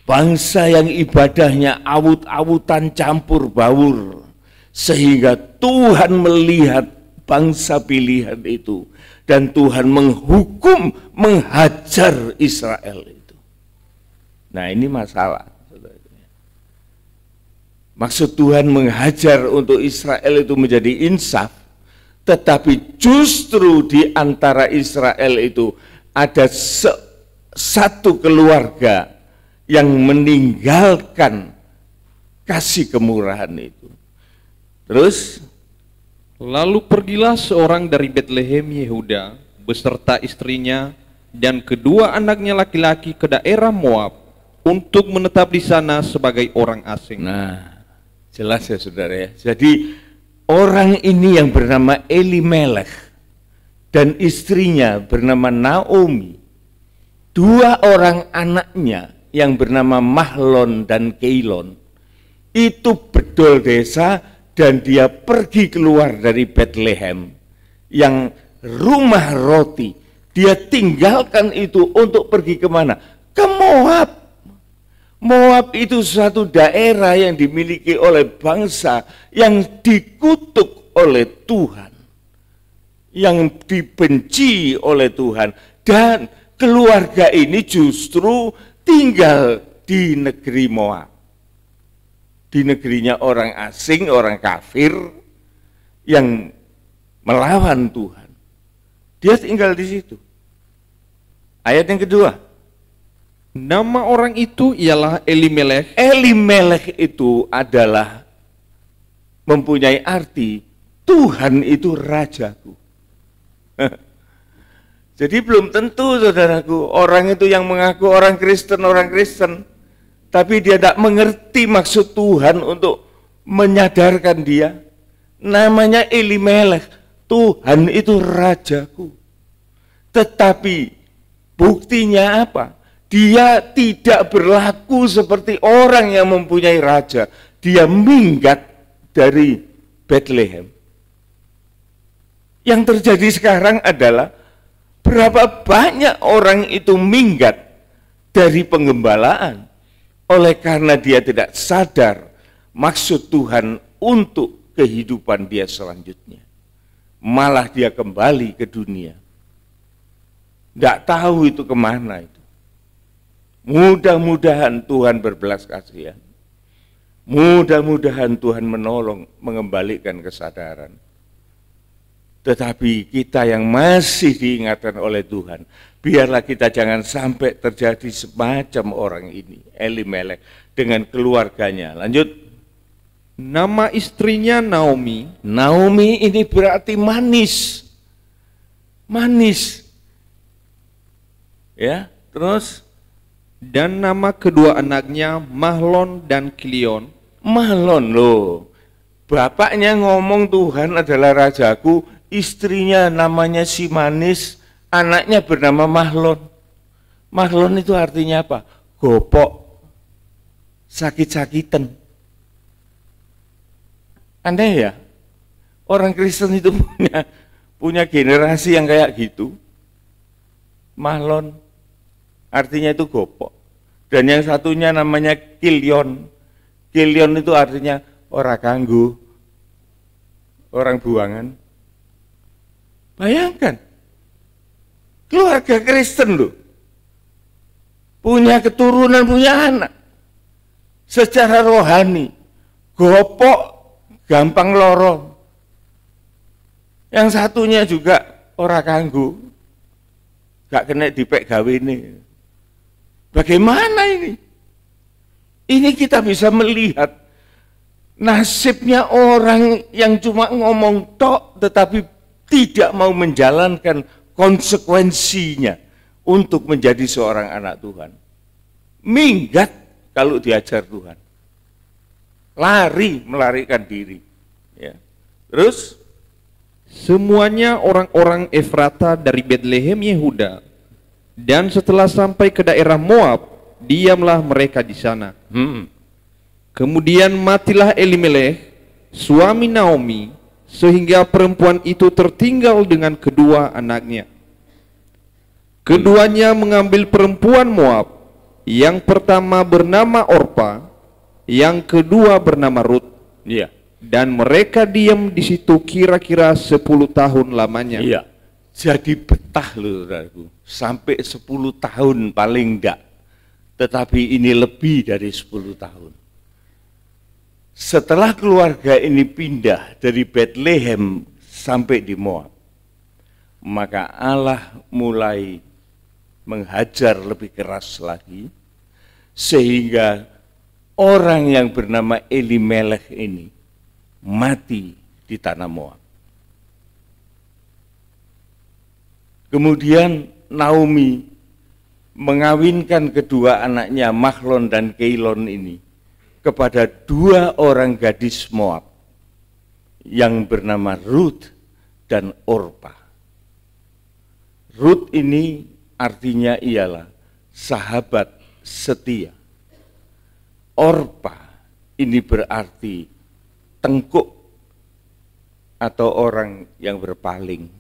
bangsa yang ibadahnya awut-awutan campur baur, sehingga Tuhan melihat bangsa pilihan itu dan Tuhan menghukum, menghajar Israel itu. Nah, ini masalah. Maksud Tuhan menghajar untuk Israel itu menjadi insaf, tetapi justru di antara Israel itu ada satu keluarga yang meninggalkan kasih kemurahan itu. Terus, lalu pergilah seorang dari Betlehem Yehuda beserta istrinya dan kedua anaknya laki-laki ke daerah Moab untuk menetap di sana sebagai orang asing. Nah, jelas ya saudara ya. Jadi orang ini yang bernama Elimelech dan istrinya bernama Naomi, dua orang anaknya yang bernama Mahlon dan Keilon, itu bedol desa dan dia pergi keluar dari Bethlehem yang rumah roti. Dia tinggalkan itu untuk pergi kemana? Ke Moab. Moab itu suatu daerah yang dimiliki oleh bangsa yang dikutuk oleh Tuhan, yang dibenci oleh Tuhan, dan keluarga ini justru tinggal di negeri Moab, di negerinya orang asing, orang kafir yang melawan Tuhan. Dia tinggal di situ. Ayat yang kedua. Nama orang itu ialah Elimelech. Elimelech itu adalah mempunyai arti Tuhan itu rajaku. Jadi belum tentu saudaraku orang itu yang mengaku orang Kristen, tapi dia tidak mengerti maksud Tuhan untuk menyadarkan dia. Namanya Elimelech, Tuhan itu rajaku. Tetapi buktinya apa? Dia tidak berlaku seperti orang yang mempunyai raja. Dia minggat dari Bethlehem. Yang terjadi sekarang adalah berapa banyak orang itu minggat dari penggembalaan oleh karena dia tidak sadar maksud Tuhan untuk kehidupan dia selanjutnya. Malah dia kembali ke dunia. Tidak tahu itu kemana itu. Mudah-mudahan Tuhan berbelas kasihan. Mudah-mudahan Tuhan menolong, mengembalikan kesadaran. Tetapi kita yang masih diingatkan oleh Tuhan, biarlah kita jangan sampai terjadi semacam orang ini, Elimelech, dengan keluarganya. Lanjut. Nama istrinya Naomi. Naomi ini berarti manis. Manis. Ya, terus. Dan nama kedua anaknya Mahlon dan Kilion. Mahlon loh, bapaknya ngomong Tuhan adalah rajaku, istrinya namanya si manis, anaknya bernama Mahlon. Mahlon itu artinya apa? Gopok, sakit-sakitan. Aneh ya, orang Kristen itu punya generasi yang kayak gitu. Mahlon artinya itu gopok. Dan yang satunya namanya Kilion. Kilion itu artinya orang ganggu, orang buangan. Bayangkan, keluarga Kristen loh, punya keturunan, punya anak. Secara rohani, gopok, gampang lorong. Yang satunya juga orang ganggu, gak kena dipek gawe ini. Bagaimana ini? Ini kita bisa melihat nasibnya orang yang cuma ngomong tok tetapi tidak mau menjalankan konsekuensinya untuk menjadi seorang anak Tuhan. Minggat kalau diajar Tuhan. Lari, melarikan diri. Ya. Terus? Semuanya orang-orang Efrata dari Betlehem Yehuda. Dan setelah sampai ke daerah Moab, diamlah mereka di sana. Kemudian matilah Elimelech, suami Naomi, sehingga perempuan itu tertinggal dengan kedua anaknya. Keduanya mengambil perempuan Moab, Yang pertama bernama Orpa, yang kedua bernama Rut. Iya. Dan mereka diam di situ kira-kira 10 tahun lamanya. Iya. Jadi betah loh saudaraku, sampai 10 tahun paling enggak. Tetapi ini lebih dari 10 tahun. Setelah keluarga ini pindah dari Bethlehem sampai di Moab, maka Allah mulai menghajar lebih keras lagi, sehingga orang yang bernama Elimelech ini mati di tanah Moab. Kemudian Naomi mengawinkan kedua anaknya Mahlon dan Keilon ini kepada 2 orang gadis Moab yang bernama Ruth dan Orpa. Ruth ini artinya ialah sahabat setia. Orpa ini berarti tengkuk atau orang yang berpaling.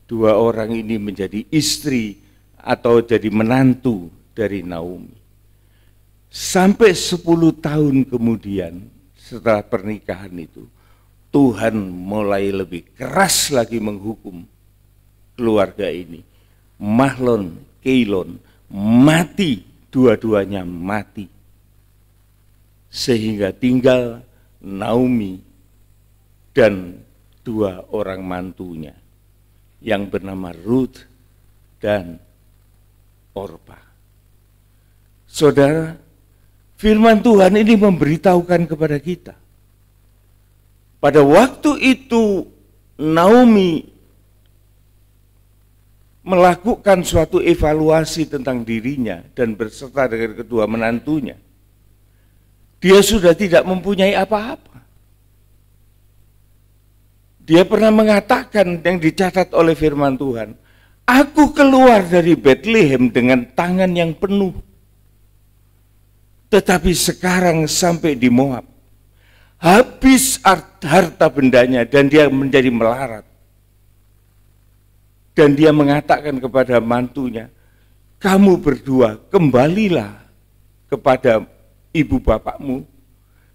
2 orang ini menjadi istri atau jadi menantu dari Naomi. Sampai 10 tahun kemudian setelah pernikahan itu, Tuhan mulai lebih keras lagi menghukum keluarga ini. Mahlon, Keilon mati, dua-duanya mati. Sehingga tinggal Naomi dan 2 orang mantunya yang bernama Ruth dan Orpa. Saudara, firman Tuhan ini memberitahukan kepada kita. Pada waktu itu Naomi melakukan suatu evaluasi tentang dirinya dan berserta dengan kedua menantunya. Dia sudah tidak mempunyai apa-apa. Dia pernah mengatakan yang dicatat oleh firman Tuhan, aku keluar dari Bethlehem dengan tangan yang penuh. Tetapi sekarang sampai di Moab, habis harta bendanya dan dia menjadi melarat. Dan dia mengatakan kepada mantunya, kamu berdua kembalilah kepada ibu bapakmu,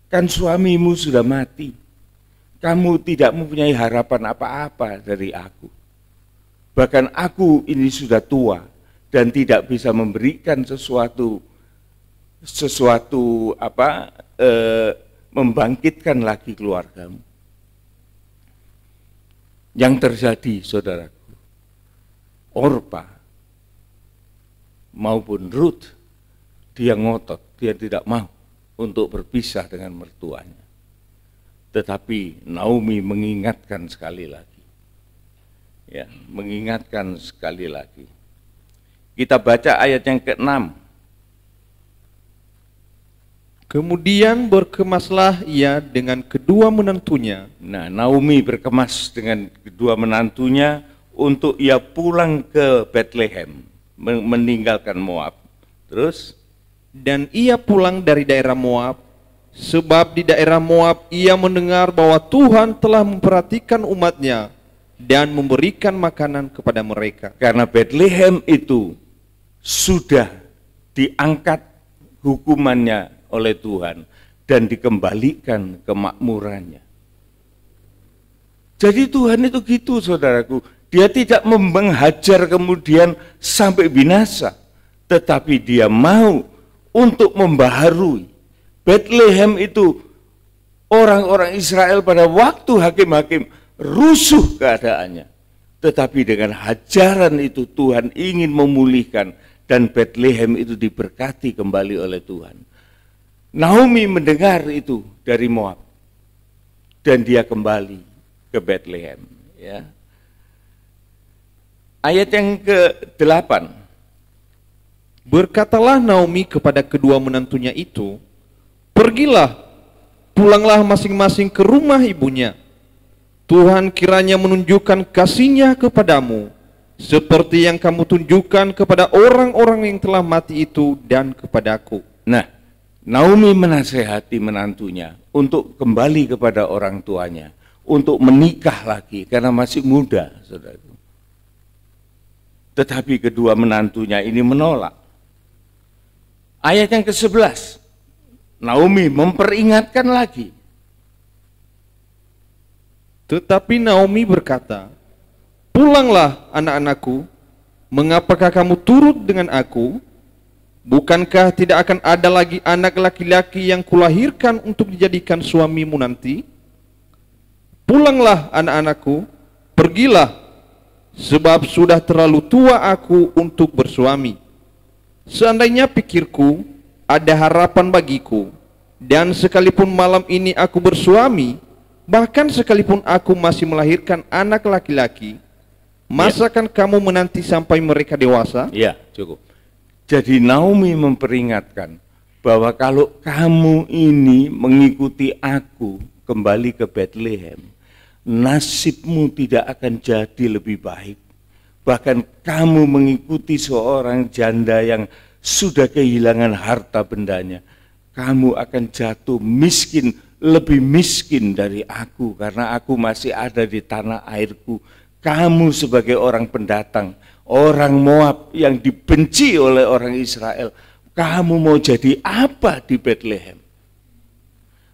kan suamimu sudah mati. Kamu tidak mempunyai harapan apa-apa dari aku. Bahkan aku ini sudah tua dan tidak bisa memberikan sesuatu membangkitkan lagi keluargamu. Yang terjadi, saudaraku, Orpa maupun Ruth, dia ngotot, dia tidak mau untuk berpisah dengan mertuanya. Tetapi Naomi mengingatkan sekali lagi. Ya, mengingatkan sekali lagi. Kita baca ayat yang ke-6. Kemudian berkemaslah ia dengan kedua menantunya. Nah, Naomi berkemas dengan kedua menantunya untuk ia pulang ke Bethlehem, meninggalkan Moab. Terus, dan ia pulang dari daerah Moab, sebab di daerah Moab ia mendengar bahwa Tuhan telah memperhatikan umatnya dan memberikan makanan kepada mereka. Karena Bethlehem itu sudah diangkat hukumannya oleh Tuhan dan dikembalikan kemakmurannya. Jadi Tuhan itu gitu, saudaraku. Dia tidak menghajar kemudian sampai binasa, tetapi dia mau untuk membaharui. Bethlehem itu orang-orang Israel pada waktu hakim-hakim rusuh keadaannya. Tetapi dengan hajaran itu Tuhan ingin memulihkan dan Bethlehem itu diberkati kembali oleh Tuhan. Naomi mendengar itu dari Moab dan dia kembali ke Bethlehem. Ya. Ayat yang ke-8. Berkatalah Naomi kepada kedua menantunya itu, pergilah, pulanglah masing-masing ke rumah ibunya. Tuhan kiranya menunjukkan kasih-Nya kepadamu, seperti yang kamu tunjukkan kepada orang-orang yang telah mati itu dan kepadaku. Nah, Naomi menasehati menantunya untuk kembali kepada orang tuanya, untuk menikah lagi karena masih muda, saudara. Tetapi kedua menantunya ini menolak. Ayat yang ke-11, Naomi memperingatkan lagi. Tetapi Naomi berkata, "Pulanglah anak-anakku, mengapakah kamu turut dengan aku? Bukankah tidak akan ada lagi anak laki-laki yang kulahirkan untuk dijadikan suamimu nanti? Pulanglah anak-anakku, pergilah, sebab sudah terlalu tua aku untuk bersuami. Seandainya pikirku ada harapan bagiku, dan sekalipun malam ini aku bersuami, bahkan sekalipun aku masih melahirkan anak laki-laki, masakan kamu menanti sampai mereka dewasa?" Ya, cukup. Jadi Naomi memperingatkan bahwa kalau kamu ini mengikuti aku kembali ke Bethlehem, nasibmu tidak akan jadi lebih baik. Bahkan kamu mengikuti seorang janda yang sudah kehilangan harta bendanya, kamu akan jatuh miskin, lebih miskin dari aku, karena aku masih ada di tanah airku. Kamu sebagai orang pendatang, orang Moab yang dibenci oleh orang Israel, kamu mau jadi apa di Bethlehem?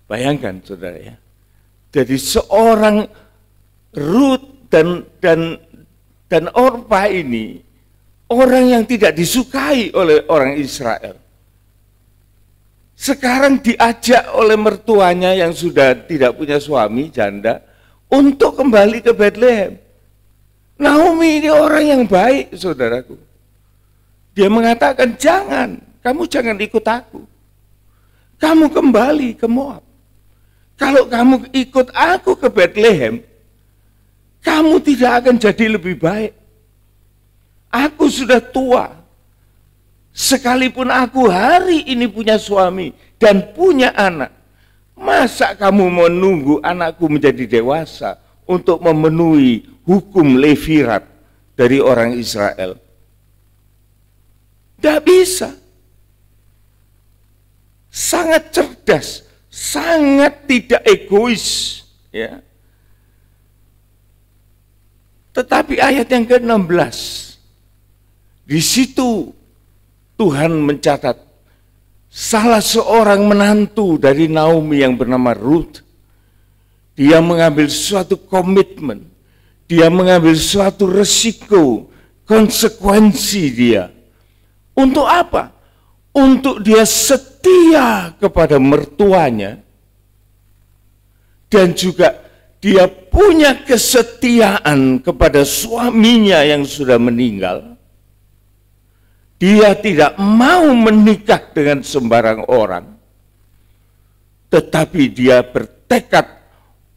Bayangkan saudara ya. Jadi seorang Ruth dan Orpa ini orang yang tidak disukai oleh orang Israel. Sekarang diajak oleh mertuanya yang sudah tidak punya suami, janda, untuk kembali ke Bethlehem. Naomi ini orang yang baik, saudaraku. Dia mengatakan, kamu jangan ikut aku. Kamu kembali ke Moab. Kalau kamu ikut aku ke Bethlehem, kamu tidak akan jadi lebih baik. Aku sudah tua. Sekalipun aku hari ini punya suami dan punya anak, masa kamu menunggu anakku menjadi dewasa untuk memenuhi hukum Levirat dari orang Israel? Tidak bisa. Sangat cerdas, sangat tidak egois, ya. Tetapi ayat yang ke-16, di situ Tuhan mencatat salah seorang menantu dari Naomi yang bernama Ruth. Dia mengambil suatu komitmen, dia mengambil suatu resiko, konsekuensi dia. Untuk apa? Untuk dia setia kepada mertuanya, dan juga dia punya kesetiaan kepada suaminya yang sudah meninggal. Dia tidak mau menikah dengan sembarang orang, tetapi dia bertekad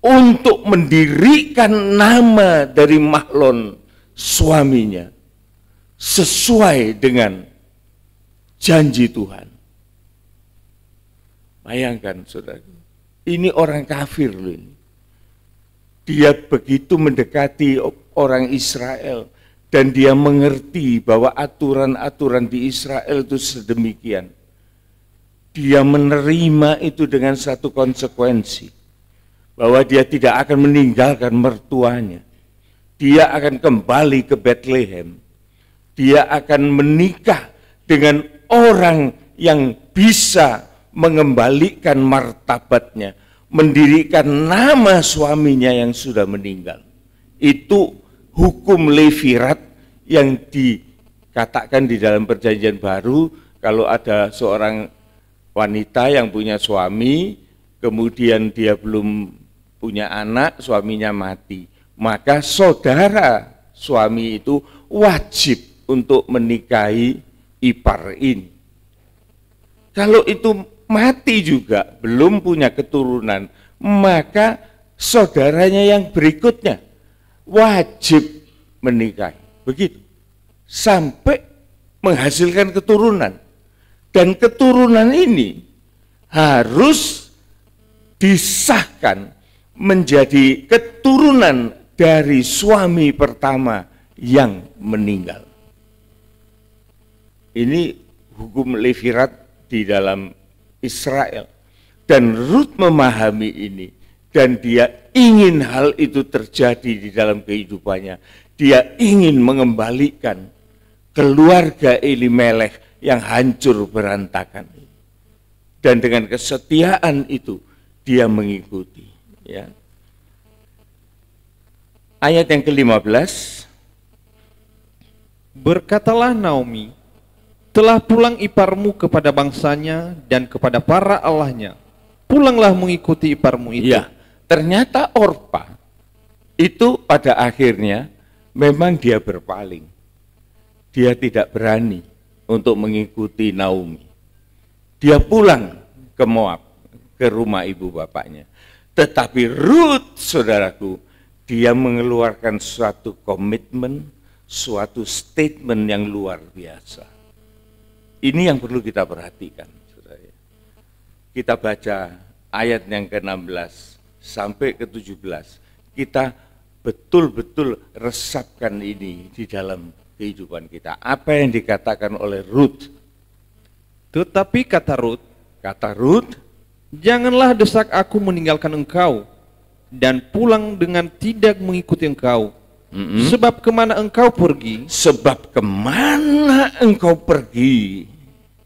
untuk mendirikan nama dari Mahlon suaminya sesuai dengan janji Tuhan. Bayangkan saudara, ini orang kafir loh ini. Dia begitu mendekati orang Israel dan dia mengerti bahwa aturan-aturan di Israel itu sedemikian. Dia menerima itu dengan satu konsekuensi, bahwa dia tidak akan meninggalkan mertuanya. Dia akan kembali ke Bethlehem. Dia akan menikah dengan orang yang bisa mengembalikan martabatnya, mendirikan nama suaminya yang sudah meninggal. Itu hukum Levirat yang dikatakan di dalam Perjanjian Baru. Kalau ada seorang wanita yang punya suami, kemudian dia belum punya anak, suaminya mati, maka saudara suami itu wajib untuk menikahi ipar ini. Kalau itu mati juga, belum punya keturunan, maka saudaranya yang berikutnya wajib menikahi. Begitu. Sampai menghasilkan keturunan. Dan keturunan ini harus disahkan menjadi keturunan dari suami pertama yang meninggal. Ini hukum Levirat di dalam Israel. Dan Ruth memahami ini. Dan dia ingin hal itu terjadi di dalam kehidupannya. Dia ingin mengembalikan keluarga Elimelech yang hancur berantakan. Dan dengan kesetiaan itu dia mengikuti. Ya. Ayat yang ke-15. Berkatalah Naomi, telah pulang iparmu kepada bangsanya dan kepada para allahnya. Pulanglah mengikuti iparmu itu. Ya, ternyata Orpa itu pada akhirnya memang dia berpaling. Dia tidak berani untuk mengikuti Naomi. Dia pulang ke Moab, ke rumah ibu bapaknya. Tetapi Ruth, saudaraku, dia mengeluarkan suatu komitmen, suatu statement yang luar biasa. Ini yang perlu kita perhatikan, saudara. Kita baca ayat yang ke-16 sampai ke-17. Kita betul-betul resapkan ini di dalam kehidupan kita. Apa yang dikatakan oleh Ruth? Tetapi kata Ruth, janganlah desak aku meninggalkan engkau dan pulang dengan tidak mengikuti engkau. Sebab kemana engkau pergi,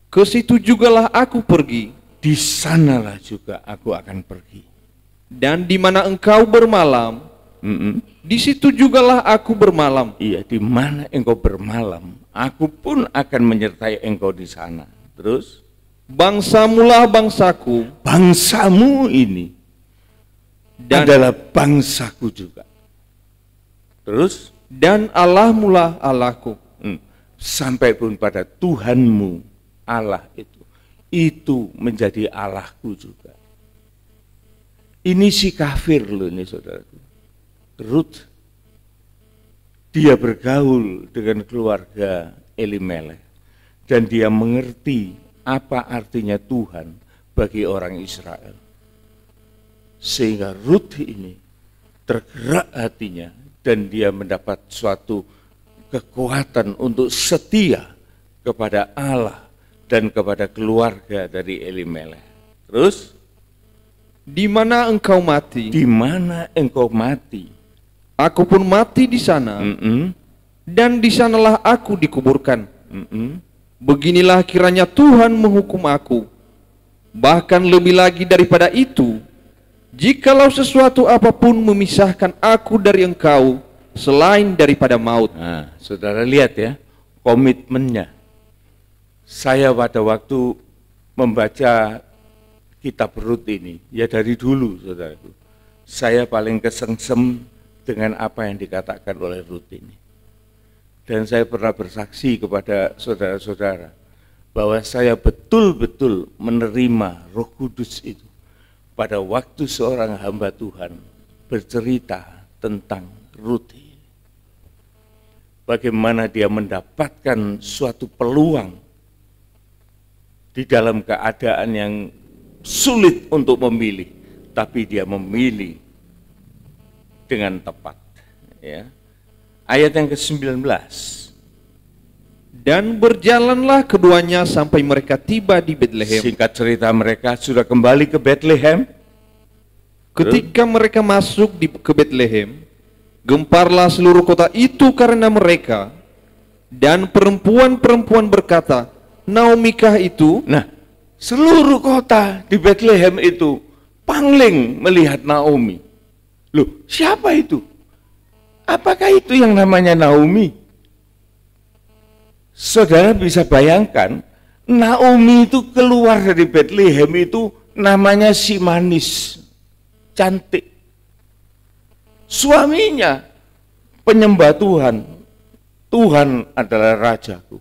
ke situ jugalah aku pergi. Di sanalah juga aku akan pergi. Dan di mana engkau bermalam, di situ jugalah aku bermalam. Iya, di mana engkau bermalam, aku pun akan menyertai engkau di sana. Terus, bangsamulah bangsaku, bangsamu ini adalah bangsaku juga. Terus, dan Allahmulah Allahku. Sampai pun pada Tuhanmu Allah itu menjadi Allahku juga. Ini si kafir loh ini saudaraku. Ruth, dia bergaul dengan keluarga Elimelech dan dia mengerti apa artinya Tuhan bagi orang Israel. Sehingga Ruth ini tergerak hatinya dan dia mendapat suatu kekuatan untuk setia kepada Allah dan kepada keluarga dari Elimelech. Terus, di mana engkau mati? Di mana engkau mati? Aku pun mati di sana. Dan di sanalah aku dikuburkan. Beginilah kiranya Tuhan menghukum aku. Bahkan lebih lagi daripada itu, jikalau sesuatu apapun memisahkan aku dari engkau selain daripada maut. Nah, saudara lihat ya, komitmennya. Saya pada waktu membaca kitab Ruth ini, ya dari dulu saudaraku, saya paling kesengsem dengan apa yang dikatakan oleh Ruth ini. Dan saya pernah bersaksi kepada saudara-saudara bahwa saya betul-betul menerima Roh Kudus itu pada waktu seorang hamba Tuhan bercerita tentang Ruth. Bagaimana dia mendapatkan suatu peluang di dalam keadaan yang sulit untuk memilih, tapi dia memilih dengan tepat. Ya. Ayat yang ke-19. Dan berjalanlah keduanya sampai mereka tiba di Betlehem. Singkat cerita, mereka sudah kembali ke Betlehem. Ketika mereka masuk ke Betlehem, gemparlah seluruh kota itu karena mereka. Dan perempuan-perempuan berkata, Naomikah itu? Nah, seluruh kota di Betlehem itu pangling melihat Naomi. Loh, siapa itu? Apakah itu yang namanya Naomi? Saudara bisa bayangkan, Naomi itu keluar dari Betlehem itu namanya si manis, cantik. Suaminya penyembah Tuhan, Tuhan adalah rajaku.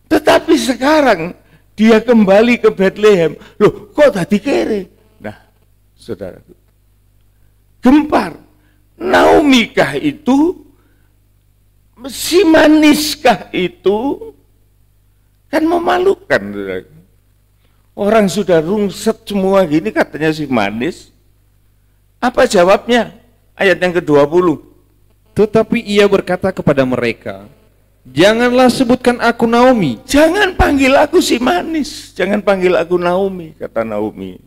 Tetapi sekarang dia kembali ke Betlehem. Loh, kok tadi kere? Nah, saudaraku, gempar. Naomikah itu? Si maniskah itu? Kan memalukan. Saudaraku. Orang sudah rungset semua gini katanya si manis. Apa jawabnya? Ayat yang ke-20. Tetapi ia berkata kepada mereka, janganlah sebutkan aku Naomi. Jangan panggil aku si manis. Jangan panggil aku Naomi, kata Naomi.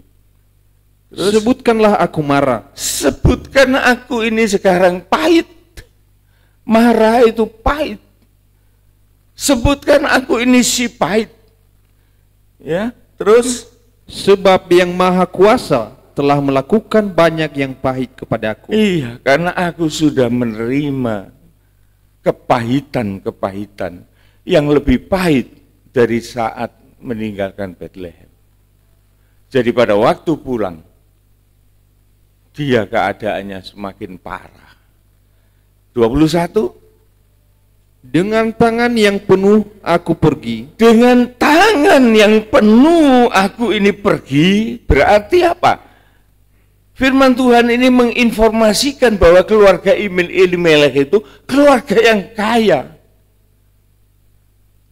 Terus, sebutkanlah aku Mara. Sebutkan aku ini sekarang pahit. Mara itu pahit. Sebutkan aku ini si pahit. Ya, terus Sebab yang Maha Kuasa telah melakukan banyak yang pahit kepadaku. iya, karena aku sudah menerima kepahitan-kepahitan yang lebih pahit dari saat meninggalkan Bethlehem. Jadi pada waktu pulang, dia keadaannya semakin parah. 21, Dengan tangan yang penuh aku pergi. dengan tangan yang penuh aku ini pergi, berarti apa? Firman Tuhan ini menginformasikan bahwa keluarga Elimelech itu keluarga yang kaya.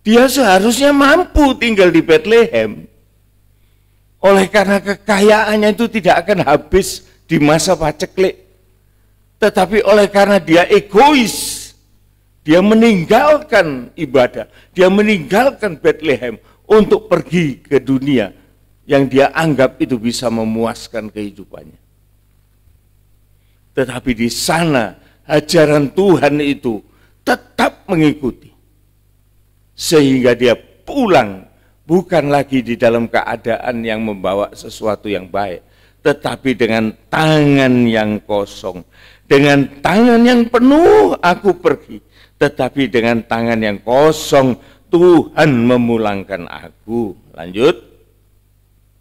Dia seharusnya mampu tinggal di Bethlehem. Oleh karena kekayaannya itu tidak akan habis di masa paceklik. Tetapi oleh karena dia egois, dia meninggalkan ibadah, dia meninggalkan Bethlehem untuk pergi ke dunia yang dia anggap itu bisa memuaskan kehidupannya. Tetapi di sana ajaran Tuhan itu tetap mengikuti. Sehingga dia pulang bukan lagi di dalam keadaan yang membawa sesuatu yang baik, tetapi dengan tangan yang kosong. Dengan tangan yang penuh aku pergi, tetapi dengan tangan yang kosong Tuhan memulangkan aku. Lanjut.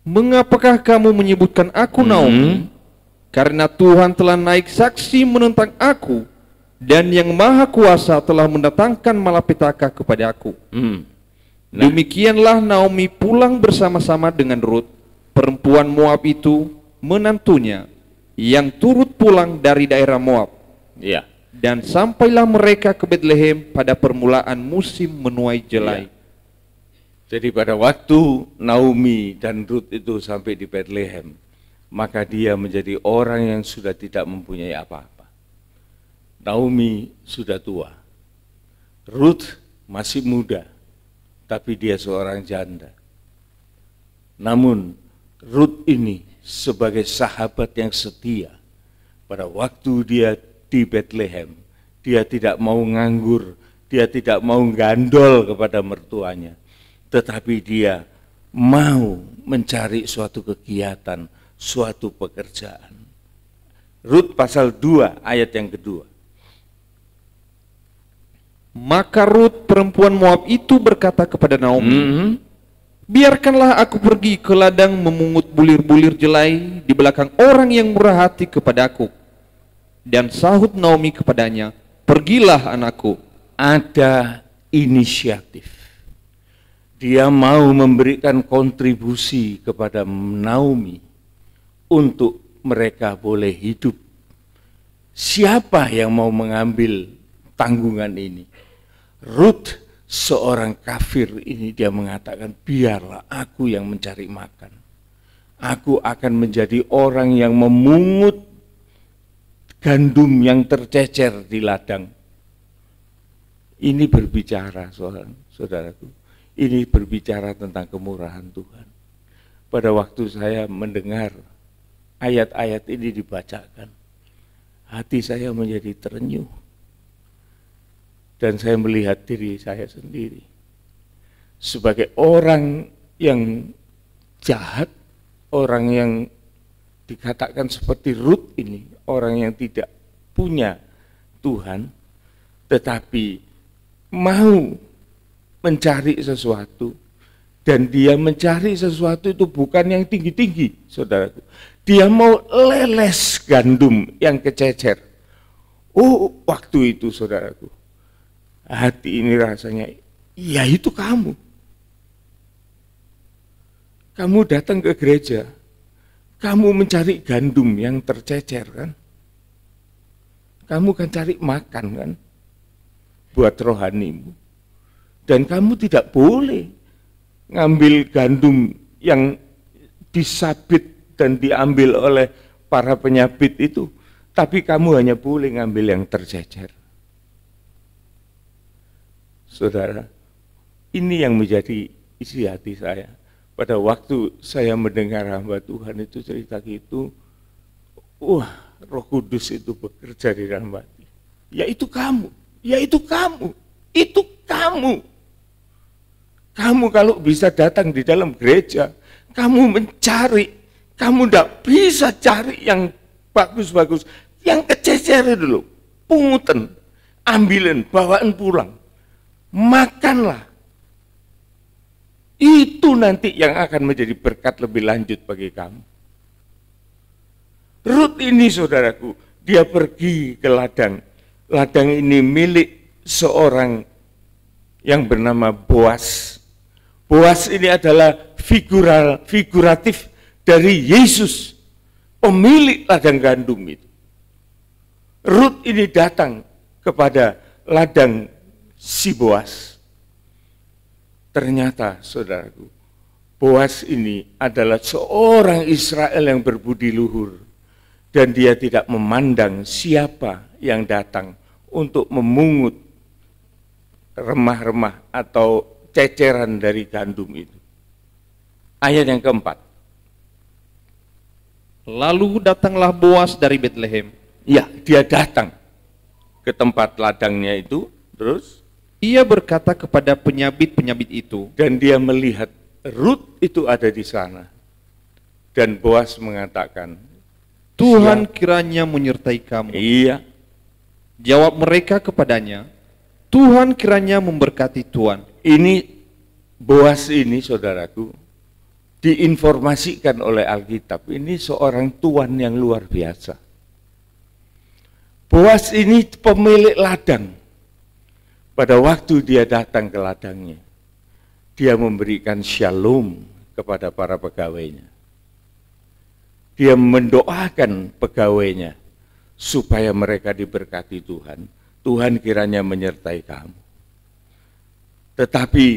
Mengapakah kamu menyebutkan aku Naomi? Karena Tuhan telah naik saksi menentang aku, dan yang Maha Kuasa telah mendatangkan malapetaka kepada aku. Demikianlah Naomi pulang bersama-sama dengan Rut, perempuan Moab itu, menantunya, yang turut pulang dari daerah Moab. Ya. Dan sampailah mereka ke Bethlehem pada permulaan musim menuai jelai. Jadi pada waktu Naomi dan Rut itu sampai di Bethlehem, maka dia menjadi orang yang sudah tidak mempunyai apa-apa. Naomi sudah tua, Rut masih muda, tapi dia seorang janda. Namun Rut ini sebagai sahabat yang setia, pada waktu dia di Bethlehem, dia tidak mau nganggur, dia tidak mau gandol kepada mertuanya, tetapi dia mau mencari suatu kegiatan, suatu pekerjaan. Rut pasal 2 ayat yang kedua. Maka Rut perempuan Moab itu berkata kepada Naomi, biarkanlah aku pergi ke ladang memungut bulir-bulir jelai di belakang orang yang murah hati kepadaku. Dan sahut Naomi kepadanya, pergilah anakku. Ada inisiatif. Dia mau memberikan kontribusi kepada Naomi untuk mereka boleh hidup. Siapa yang mau mengambil tanggungan ini? Rut, seorang kafir ini, dia mengatakan, biarlah aku yang mencari makan. Aku akan menjadi orang yang memungut gandum yang tercecer di ladang. Ini berbicara, saudaraku, ini berbicara tentang kemurahan Tuhan. Pada waktu saya mendengar ayat-ayat ini dibacakan, hati saya menjadi terenyuh. Dan saya melihat diri saya sendiri sebagai orang yang jahat, orang yang dikatakan seperti Rut ini, orang yang tidak punya Tuhan, tetapi mau mencari sesuatu, dan dia mencari sesuatu itu bukan yang tinggi-tinggi, saudaraku. Dia mau leles gandum yang kececer. Oh, waktu itu saudaraku, hati ini rasanya, ya itu kamu. Kamu datang ke gereja, kamu mencari gandum yang tercecer kan? Kamu kan cari makan kan? Buat rohanimu. Dan kamu tidak boleh ngambil gandum yang disabit dan diambil oleh para penyabit itu. Tapi kamu hanya boleh ngambil yang tercecer. Saudara, ini yang menjadi isi hati saya. Pada waktu saya mendengar hamba Tuhan itu cerita gitu, wah, Roh Kudus itu bekerja di dalam hati. Ya itu kamu, ya itu kamu, itu kamu. Kamu kalau bisa datang di dalam gereja, kamu mencari, kamu tidak bisa cari yang bagus-bagus, yang kececer dulu, pungutan, ambilin, bawaan pulang, makanlah. Itu nanti yang akan menjadi berkat lebih lanjut bagi kamu. Rut ini saudaraku, dia pergi ke ladang. Ladang ini milik seorang yang bernama Boas. Boas ini adalah figuratif dari Yesus, pemilik ladang gandum itu. Rut ini datang kepada ladang si Boas. Ternyata saudaraku, Boas ini adalah seorang Israel yang berbudi luhur. Dan dia tidak memandang siapa yang datang untuk memungut remah-remah atau ceceran dari gandum itu. Ayat yang keempat. Lalu datanglah Boas dari Betlehem. Ya, dia datang ke tempat ladangnya itu, terus Ia berkata kepada penyabit-penyabit itu, dan dia melihat Rut itu ada di sana. Dan Boas mengatakan, Tuhan kiranya menyertai kamu. iya, Jawab mereka kepadanya, Tuhan kiranya memberkati Tuhan. ini Boas ini saudaraku, diinformasikan oleh Alkitab, ini seorang tuan yang luar biasa. Boas ini pemilik ladang. Pada waktu dia datang ke ladangnya, dia memberikan shalom kepada para pegawainya. Dia mendoakan pegawainya supaya mereka diberkati Tuhan. Tuhan kiranya menyertai kamu. Tetapi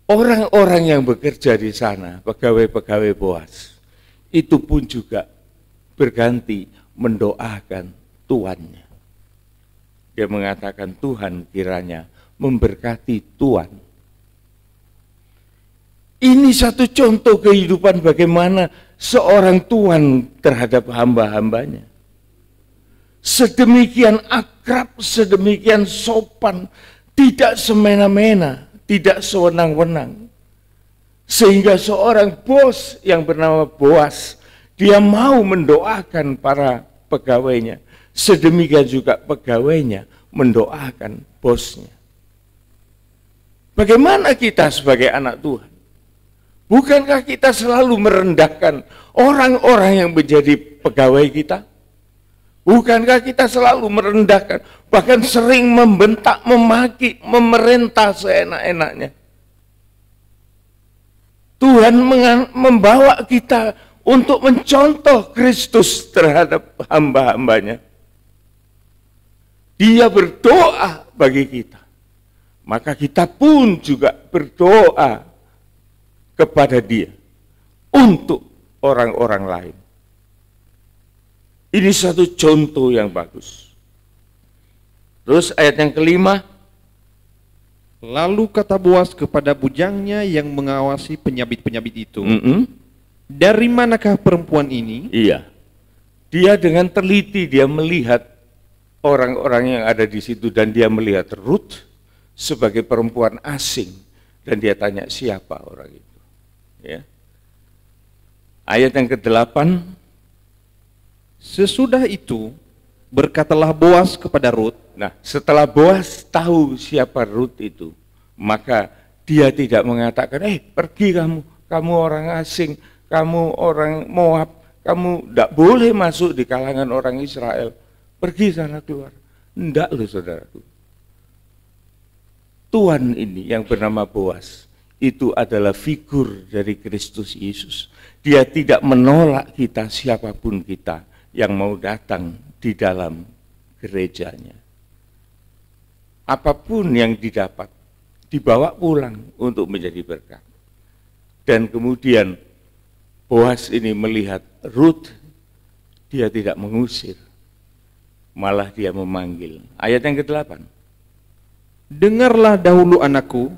orang-orang yang bekerja di sana, pegawai-pegawai Boas, itu pun juga berganti mendoakan tuannya. Dia mengatakan Tuhan kiranya memberkati Tuhan. Ini satu contoh kehidupan bagaimana seorang tuan terhadap hamba-hambanya. Sedemikian akrab, sedemikian sopan, tidak semena-mena, tidak sewenang-wenang. Sehingga seorang bos yang bernama Boas, dia mau mendoakan para pegawainya. Sedemikian juga pegawainya mendoakan bosnya. Bagaimana kita sebagai anak Tuhan? Bukankah kita selalu merendahkan orang-orang yang menjadi pegawai kita? Bukankah kita selalu merendahkan, bahkan sering membentak, memaki, memerintah seenak-enaknya? Tuhan membawa kita untuk mencontoh Kristus terhadap hamba-hambanya. Dia berdoa bagi kita, maka kita pun juga berdoa kepada dia untuk orang-orang lain. Ini satu contoh yang bagus. Terus ayat yang kelima. Lalu kata Boas kepada bujangnya yang mengawasi penyabit-penyabit itu, dari manakah perempuan ini? Iya, dia dengan teliti dia melihat orang-orang yang ada di situ dan dia melihat Rut sebagai perempuan asing dan dia tanya siapa orang itu. Ya. Ayat yang ke-8. Sesudah itu berkatalah Boas kepada Rut. Nah, setelah Boas tahu siapa Rut itu, maka dia tidak mengatakan, pergi kamu orang asing, kamu orang Moab, kamu tidak boleh masuk di kalangan orang Israel, pergi sana keluar. Enggak loh saudaraku. Tuan ini yang bernama Boas, itu adalah figur dari Kristus Yesus. Dia tidak menolak kita, siapapun kita yang mau datang di dalam gerejanya. Apapun yang didapat, dibawa pulang untuk menjadi berkat. Dan kemudian Boas ini melihat Rut, dia tidak mengusir, malah dia memanggil. Ayat yang ke-8. Dengarlah dahulu anakku,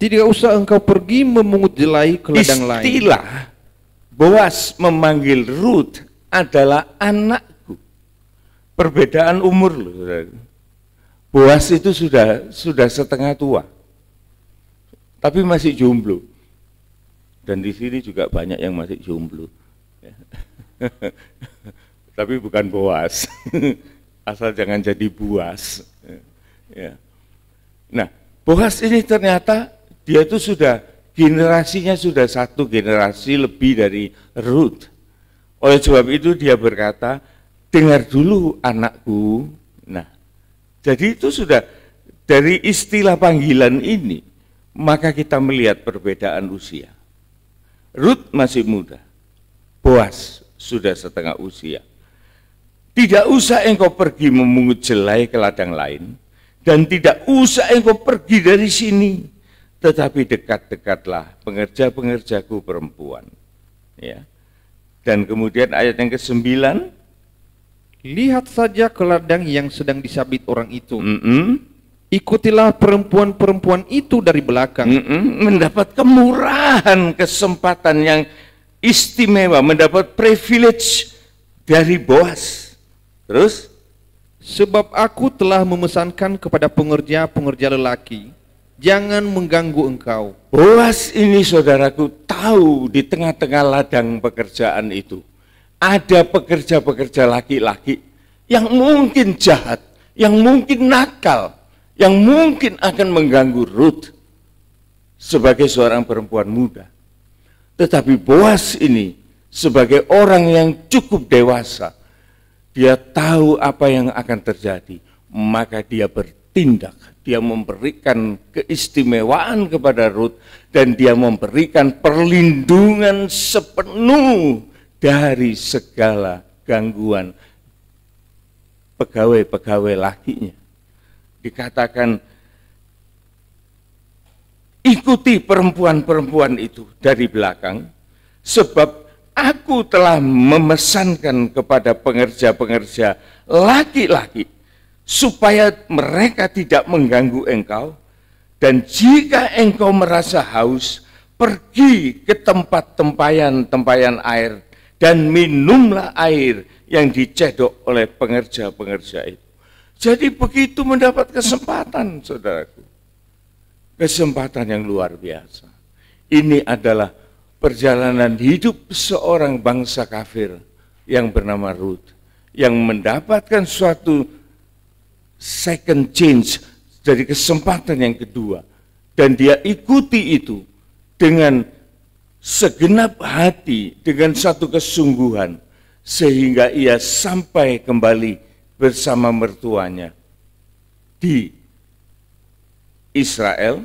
tidak usah engkau pergi memungut jelai ke ladang lain. Istilah Boas memanggil Rut adalah anakku. Perbedaan umur loh, saudara. Boas itu sudah setengah tua. tapi masih jomblo. Dan di sini juga banyak yang masih jomblo. Tapi bukan Boas. Asal jangan jadi buas. Ya. Nah, Boas ini ternyata dia itu sudah generasinya sudah satu generasi lebih dari Ruth. Oleh sebab itu dia berkata, dengar dulu anakku. Nah, jadi itu sudah dari istilah panggilan ini, maka kita melihat perbedaan usia. Ruth masih muda, Boas sudah setengah usia. Tidak usah engkau pergi memungut jelai ke ladang lain, dan tidak usah engkau pergi dari sini, tetapi dekat-dekatlah pengerja-pengerjaku perempuan. Ya. Dan kemudian ayat yang ke-9, lihat saja ke ladang yang sedang disabit orang itu. Ikutilah perempuan-perempuan itu dari belakang. Mendapat kemurahan, kesempatan yang istimewa, mendapat privilege dari Boas. Terus, sebab aku telah memesankan kepada pengerja-pengerja lelaki, jangan mengganggu engkau. Boas ini saudaraku tahu di tengah-tengah ladang pekerjaan itu ada pekerja-pekerja laki-laki yang mungkin jahat, yang mungkin nakal, yang mungkin akan mengganggu Ruth sebagai seorang perempuan muda. Tetapi Boas ini sebagai orang yang cukup dewasa, dia tahu apa yang akan terjadi, maka dia bertindak. Dia memberikan keistimewaan kepada Ruth dan dia memberikan perlindungan sepenuh dari segala gangguan pegawai-pegawai lakinya. Dikatakan, ikuti perempuan-perempuan itu dari belakang, sebab aku telah memesankan kepada pengerja-pengerja laki-laki supaya mereka tidak mengganggu engkau, dan jika engkau merasa haus, pergi ke tempat tempayan air dan minumlah air yang dicedok oleh pengerja-pengerja itu. Jadi begitu mendapat kesempatan, saudaraku, kesempatan yang luar biasa. Ini adalah perjalanan hidup seorang bangsa kafir yang bernama Ruth, yang mendapatkan suatu second chance, dari kesempatan yang kedua, dan dia ikuti itu dengan segenap hati, dengan satu kesungguhan, sehingga ia sampai kembali bersama mertuanya di Israel,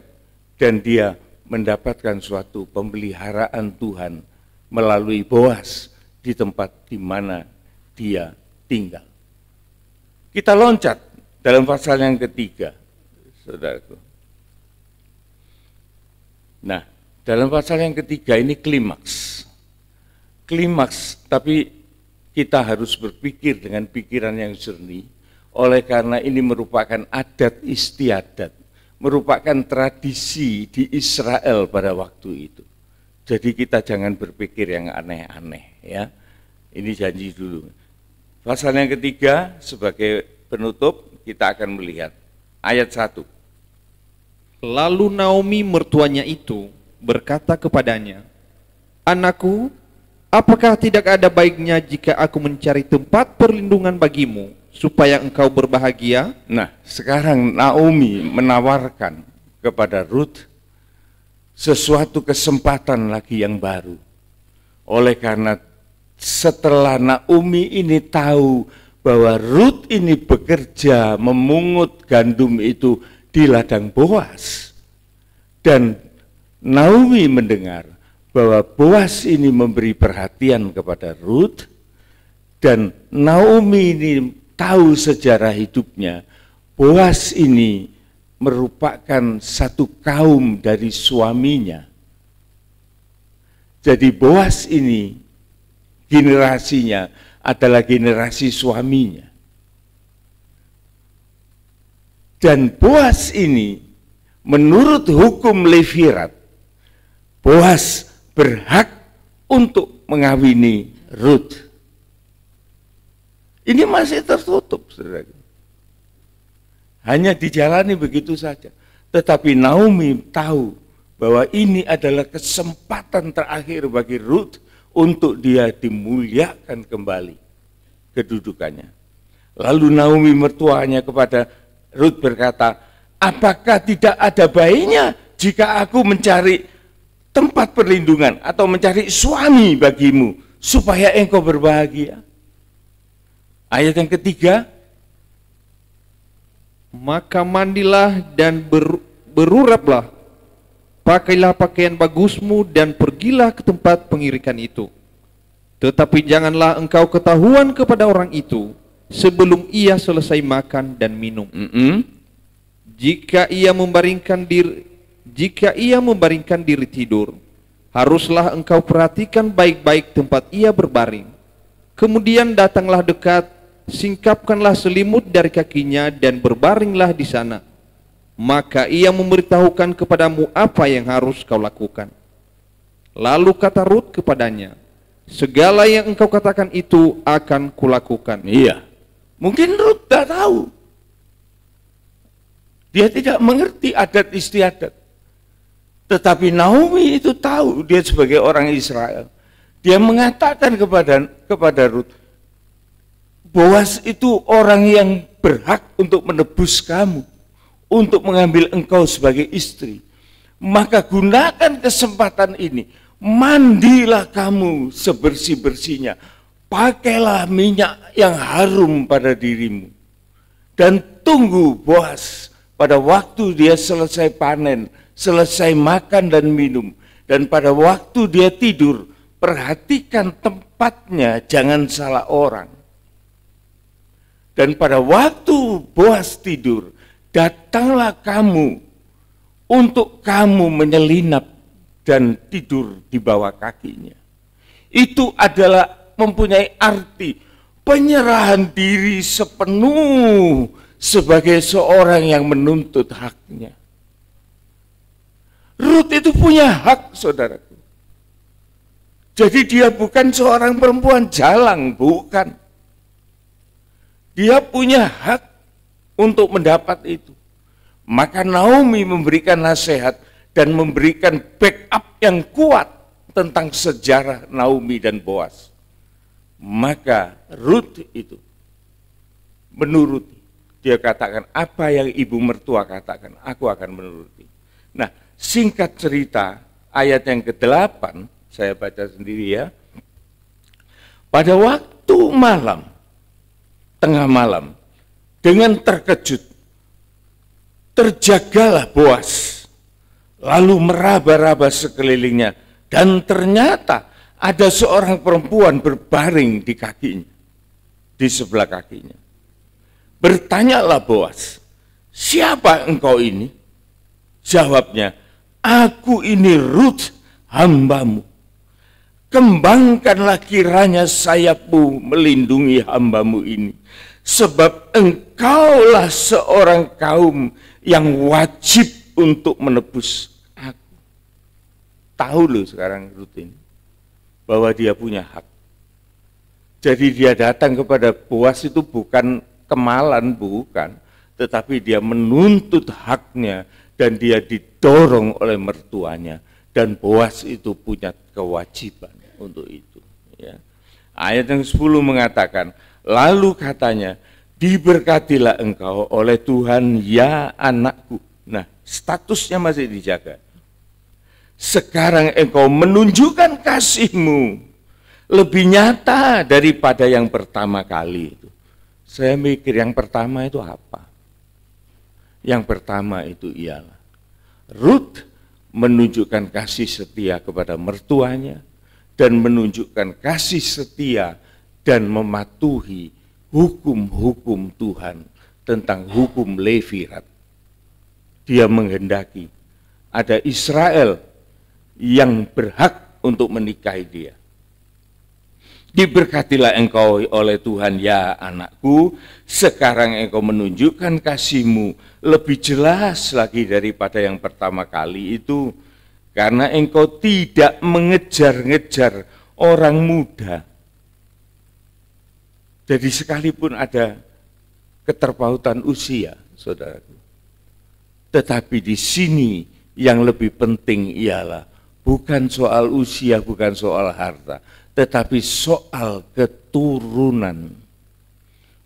dan dia mendapatkan suatu pemeliharaan Tuhan melalui Boas di tempat di mana dia tinggal. Kita loncat dalam pasal yang ketiga, saudaraku. Nah, dalam pasal yang ketiga ini klimaks. Klimaks, tapi kita harus berpikir dengan pikiran yang jernih, oleh karena ini merupakan adat istiadat, merupakan tradisi di Israel pada waktu itu. Jadi kita jangan berpikir yang aneh-aneh, ya. Ini janji dulu. Pasal yang ketiga sebagai penutup, kita akan melihat ayat 1. Lalu Naomi mertuanya itu berkata kepadanya, anakku, apakah tidak ada baiknya jika aku mencari tempat perlindungan bagimu, supaya engkau berbahagia? Nah, sekarang Naomi menawarkan kepada Ruth sesuatu kesempatan lagi yang baru. Oleh karena setelah Naomi ini tahu bahwa Ruth ini bekerja memungut gandum itu di ladang Boas, dan Naomi mendengar bahwa Boas ini memberi perhatian kepada Ruth, dan Naomi ini tahu sejarah hidupnya. Boas ini merupakan satu kaum dari suaminya. Jadi Boas ini generasinya adalah generasi suaminya. Dan Boas ini menurut hukum Levirat, Boas berhak untuk mengawini Ruth. Ini masih tertutup, saudara. Hanya dijalani begitu saja. Tetapi Naomi tahu bahwa ini adalah kesempatan terakhir bagi Ruth untuk dia dimuliakan kembali kedudukannya. Lalu Naomi mertuanya kepada Ruth berkata, apakah tidak ada baiknya jika aku mencari tempat perlindungan atau mencari suami bagimu supaya engkau berbahagia? Ayat yang ketiga, maka mandilah dan beruraplah, pakailah pakaian bagusmu dan pergilah ke tempat pengirikan itu. Tetapi janganlah engkau ketahuan kepada orang itu sebelum ia selesai makan dan minum. Jika ia membaringkan diri tidur, haruslah engkau perhatikan baik-baik tempat ia berbaring. Kemudian datanglah dekat, singkapkanlah selimut dari kakinya dan berbaringlah di sana. Maka ia memberitahukan kepadamu apa yang harus kau lakukan. Lalu kata Ruth kepadanya, segala yang engkau katakan itu akan kulakukan. Iya, mungkin Ruth tidak tahu. Dia tidak mengerti adat istiadat. Tetapi Naomi itu tahu, dia sebagai orang Israel. Dia mengatakan kepada Ruth, Boas itu orang yang berhak untuk menebus kamu, untuk mengambil engkau sebagai istri. Maka gunakan kesempatan ini, mandilah kamu sebersih-bersihnya, pakailah minyak yang harum pada dirimu, dan tunggu Boas pada waktu dia selesai panen, selesai makan dan minum, dan pada waktu dia tidur, perhatikan tempatnya, jangan salah orang. Dan pada waktu Boas tidur, datanglah kamu untuk kamu menyelinap dan tidur di bawah kakinya. Itu adalah mempunyai arti penyerahan diri sepenuh sebagai seorang yang menuntut haknya. Ruth itu punya hak, saudaraku. Jadi dia bukan seorang perempuan jalang, bukan. Dia punya hak untuk mendapat itu. Maka Naomi memberikan nasihat dan memberikan backup yang kuat tentang sejarah Naomi dan Boas. Maka Ruth itu menuruti. Dia katakan, apa yang ibu mertua katakan, aku akan menuruti. Nah, singkat cerita, ayat yang ke-8, saya baca sendiri ya. Pada waktu malam, tengah malam, dengan terkejut, terjagalah Boas, lalu meraba-raba sekelilingnya, dan ternyata ada seorang perempuan berbaring di kakinya, di sebelah kakinya. Bertanyalah Boas, siapa engkau ini? Jawabnya, aku ini Ruth, hambamu. Kembangkanlah kiranya sayapmu melindungi hambamu ini, sebab engkaulah seorang kaum yang wajib untuk menebus aku. Tahu loh sekarang Ruth ini, bahwa dia punya hak. Jadi dia datang kepada Boas itu bukan kemalan, bukan, tetapi dia menuntut haknya dan dia didorong oleh mertuanya. Dan Boas itu punya kewajiban untuk itu. Ya. Ayat yang 10 mengatakan, lalu katanya, diberkatilah engkau oleh Tuhan ya anakku. Nah, statusnya masih dijaga. Sekarang engkau menunjukkan kasihmu lebih nyata daripada yang pertama kali itu. Saya mikir yang pertama itu apa? Yang pertama itu ialah Ruth menunjukkan kasih setia kepada mertuanya dan menunjukkan kasih setia dan mematuhi hukum-hukum Tuhan tentang hukum Levirat. Dia menghendaki ada Israel yang berhak untuk menikahi dia. Diberkatilah engkau oleh Tuhan ya anakku, sekarang engkau menunjukkan kasihmu lebih jelas lagi daripada yang pertama kali itu, karena engkau tidak mengejar-ngejar orang muda. Jadi sekalipun ada keterpautan usia, saudaraku, tetapi di sini yang lebih penting ialah bukan soal usia, bukan soal harta, tetapi soal keturunan.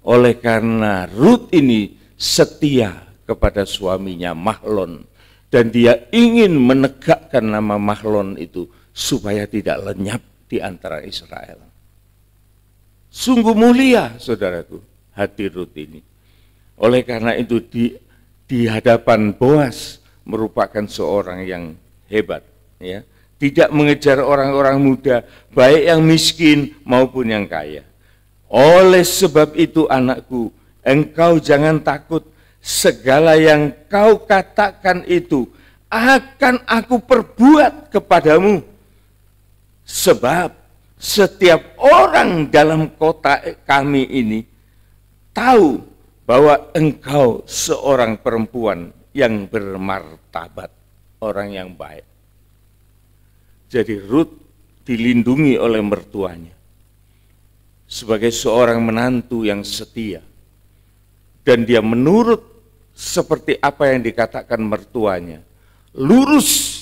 Oleh karena Rut ini setia kepada suaminya Mahlon, dan dia ingin menegakkan nama Mahlon itu supaya tidak lenyap di antara Israel. Sungguh mulia, saudaraku, hati Rut ini. Oleh karena itu di hadapan Boas merupakan seorang yang hebat, ya. Tidak mengejar orang-orang muda, baik yang miskin maupun yang kaya. Oleh sebab itu anakku, engkau jangan takut, segala yang kau katakan itu akan aku perbuat kepadamu. Sebab setiap orang dalam kota kami ini tahu bahwa engkau seorang perempuan yang bermartabat, orang yang baik. Jadi Rut dilindungi oleh mertuanya sebagai seorang menantu yang setia, dan dia menurut seperti apa yang dikatakan mertuanya, lurus,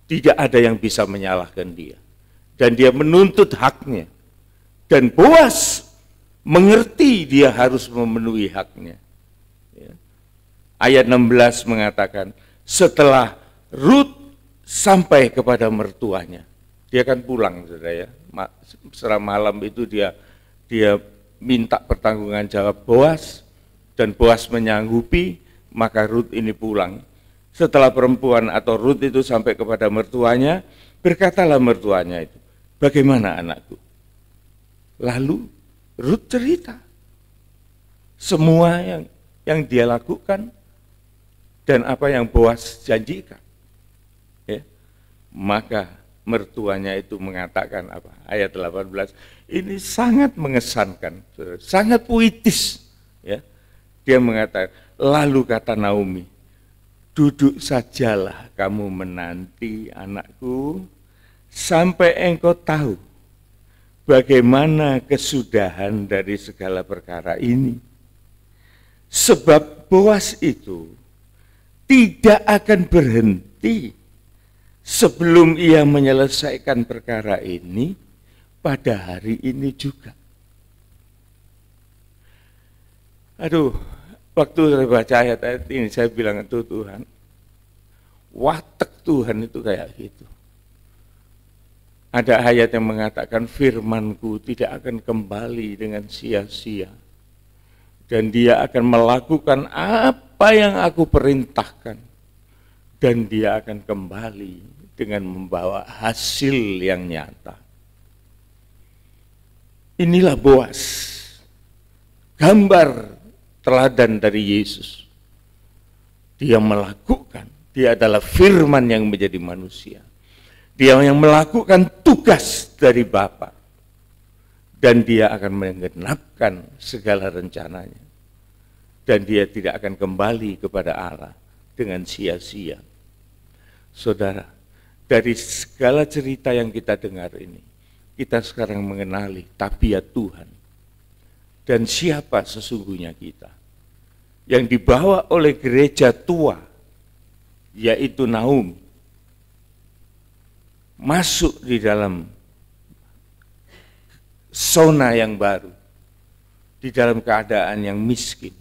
tidak ada yang bisa menyalahkan dia, dan dia menuntut haknya, dan Boas mengerti dia harus memenuhi haknya. Ayat 16 mengatakan, setelah Rut sampai kepada mertuanya, dia kan pulang, saudara ya. Setelah malam itu dia minta pertanggungan jawab Boas, dan Boas menyanggupi, maka Rut ini pulang. Setelah perempuan atau Rut itu sampai kepada mertuanya, berkatalah mertuanya itu, bagaimana anakku? Lalu Rut cerita semua yang dia lakukan dan apa yang Boas janjikan. Ya. Maka mertuanya itu mengatakan apa? Ayat 18, ini sangat mengesankan, sangat puitis. Ya. Dia mengatakan, lalu kata Naomi, duduk sajalah kamu menanti anakku, sampai engkau tahu bagaimana kesudahan dari segala perkara ini. Sebab Boas itu tidak akan berhenti sebelum ia menyelesaikan perkara ini pada hari ini juga. Aduh, waktu saya baca ayat-ayat ini saya bilang itu Tuhan, watak Tuhan itu kayak gitu. Ada ayat yang mengatakan firman-Ku tidak akan kembali dengan sia-sia, dan dia akan melakukan apa yang aku perintahkan, dan dia akan kembali dengan membawa hasil yang nyata. Inilah Boas, gambar teladan dari Yesus. Dia melakukan, dia adalah firman yang menjadi manusia. Dia yang melakukan tugas dari Bapa, dan dia akan menggenapkan segala rencananya, dan dia tidak akan kembali kepada Allah dengan sia-sia. Saudara, dari segala cerita yang kita dengar ini, kita sekarang mengenali tabiat Tuhan dan siapa sesungguhnya kita, yang dibawa oleh gereja tua, yaitu Naomi, masuk di dalam zona yang baru, di dalam keadaan yang miskin.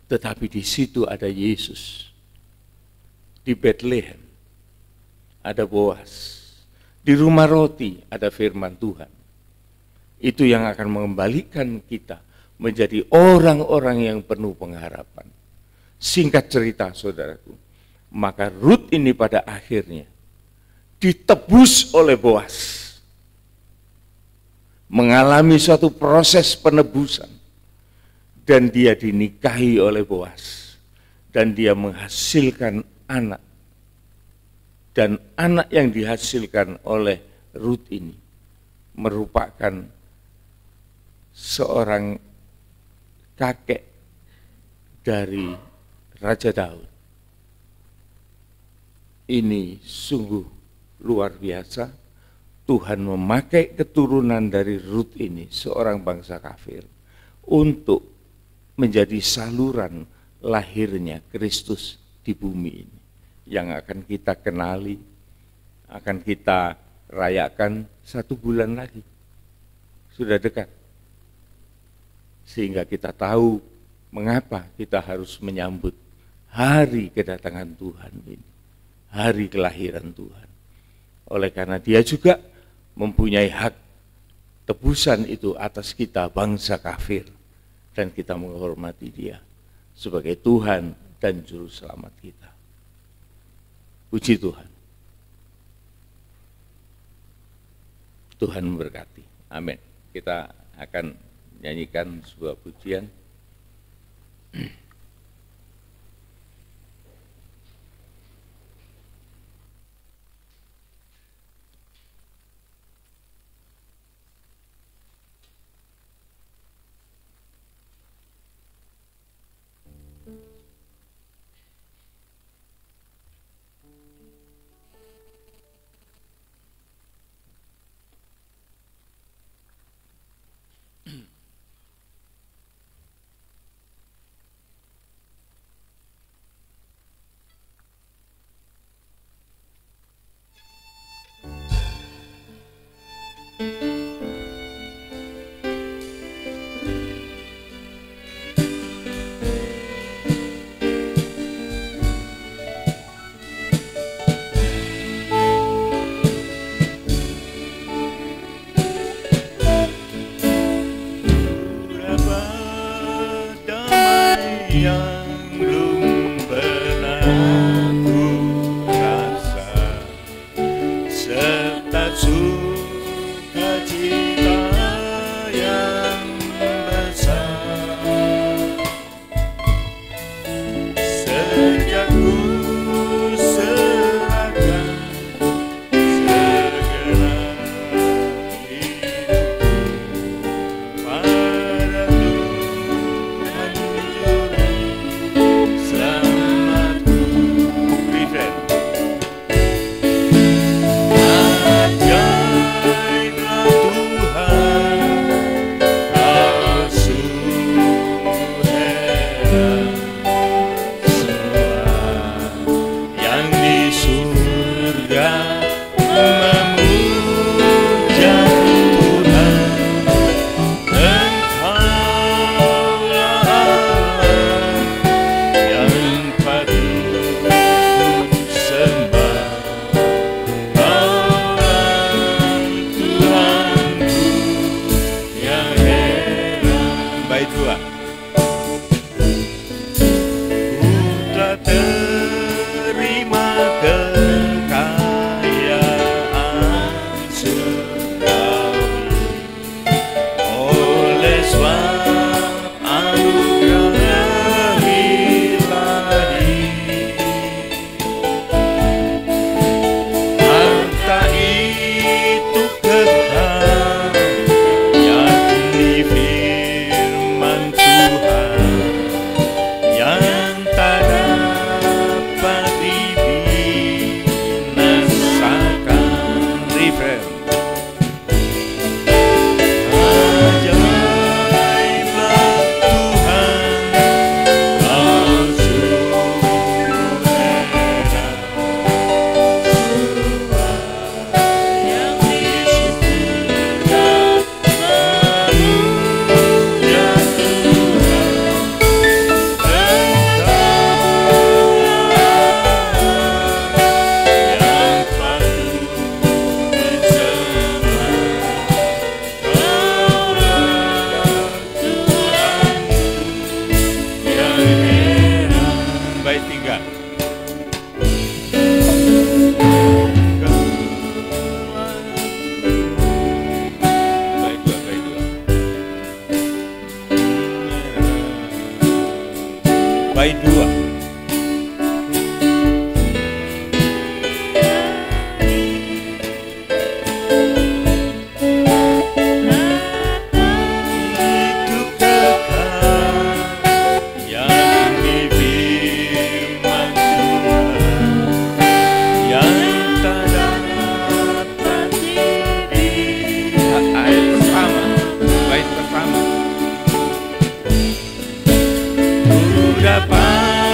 Tetapi di situ ada Yesus. Di Bethlehem ada Boas. Di rumah roti ada firman Tuhan. Itu yang akan mengembalikan kita menjadi orang-orang yang penuh pengharapan. Singkat cerita, saudaraku, maka Rut ini pada akhirnya ditebus oleh Boas, mengalami suatu proses penebusan, dan dia dinikahi oleh Boas, dan dia menghasilkan anak, dan anak yang dihasilkan oleh Rut ini merupakan seorang kakek dari Raja Daud. Ini sungguh luar biasa, Tuhan memakai keturunan dari Rut ini, seorang bangsa kafir, untuk menjadi saluran lahirnya Kristus di bumi ini. yang akan kita kenali, akan kita rayakan 1 bulan lagi. Sudah dekat. Sehingga kita tahu mengapa kita harus menyambut hari kedatangan Tuhan ini, hari kelahiran Tuhan. Oleh karena Dia juga mempunyai hak tebusan itu atas kita bangsa kafir, dan kita menghormati Dia sebagai Tuhan dan Juru Selamat kita. Puji Tuhan. Tuhan memberkati. Amin. Kita akan nyanyikan sebuah pujian. Dapat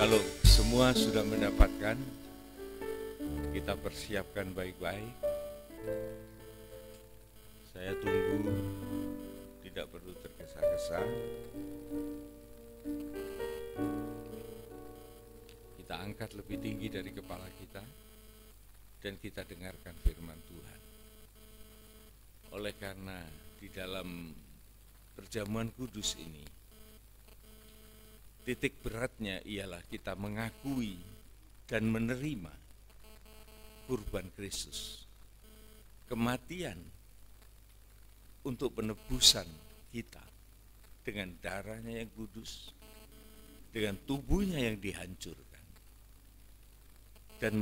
Kalau semua sudah mendapatkan, kita persiapkan baik-baik. Saya tunggu, tidak perlu tergesa-gesa. Kita angkat lebih tinggi dari kepala kita dan kita dengarkan firman Tuhan. Oleh karena di dalam perjamuan kudus ini, titik beratnya ialah kita mengakui dan menerima kurban Kristus, kematian untuk penebusan kita dengan darahnya yang kudus, dengan tubuhnya yang dihancurkan, dan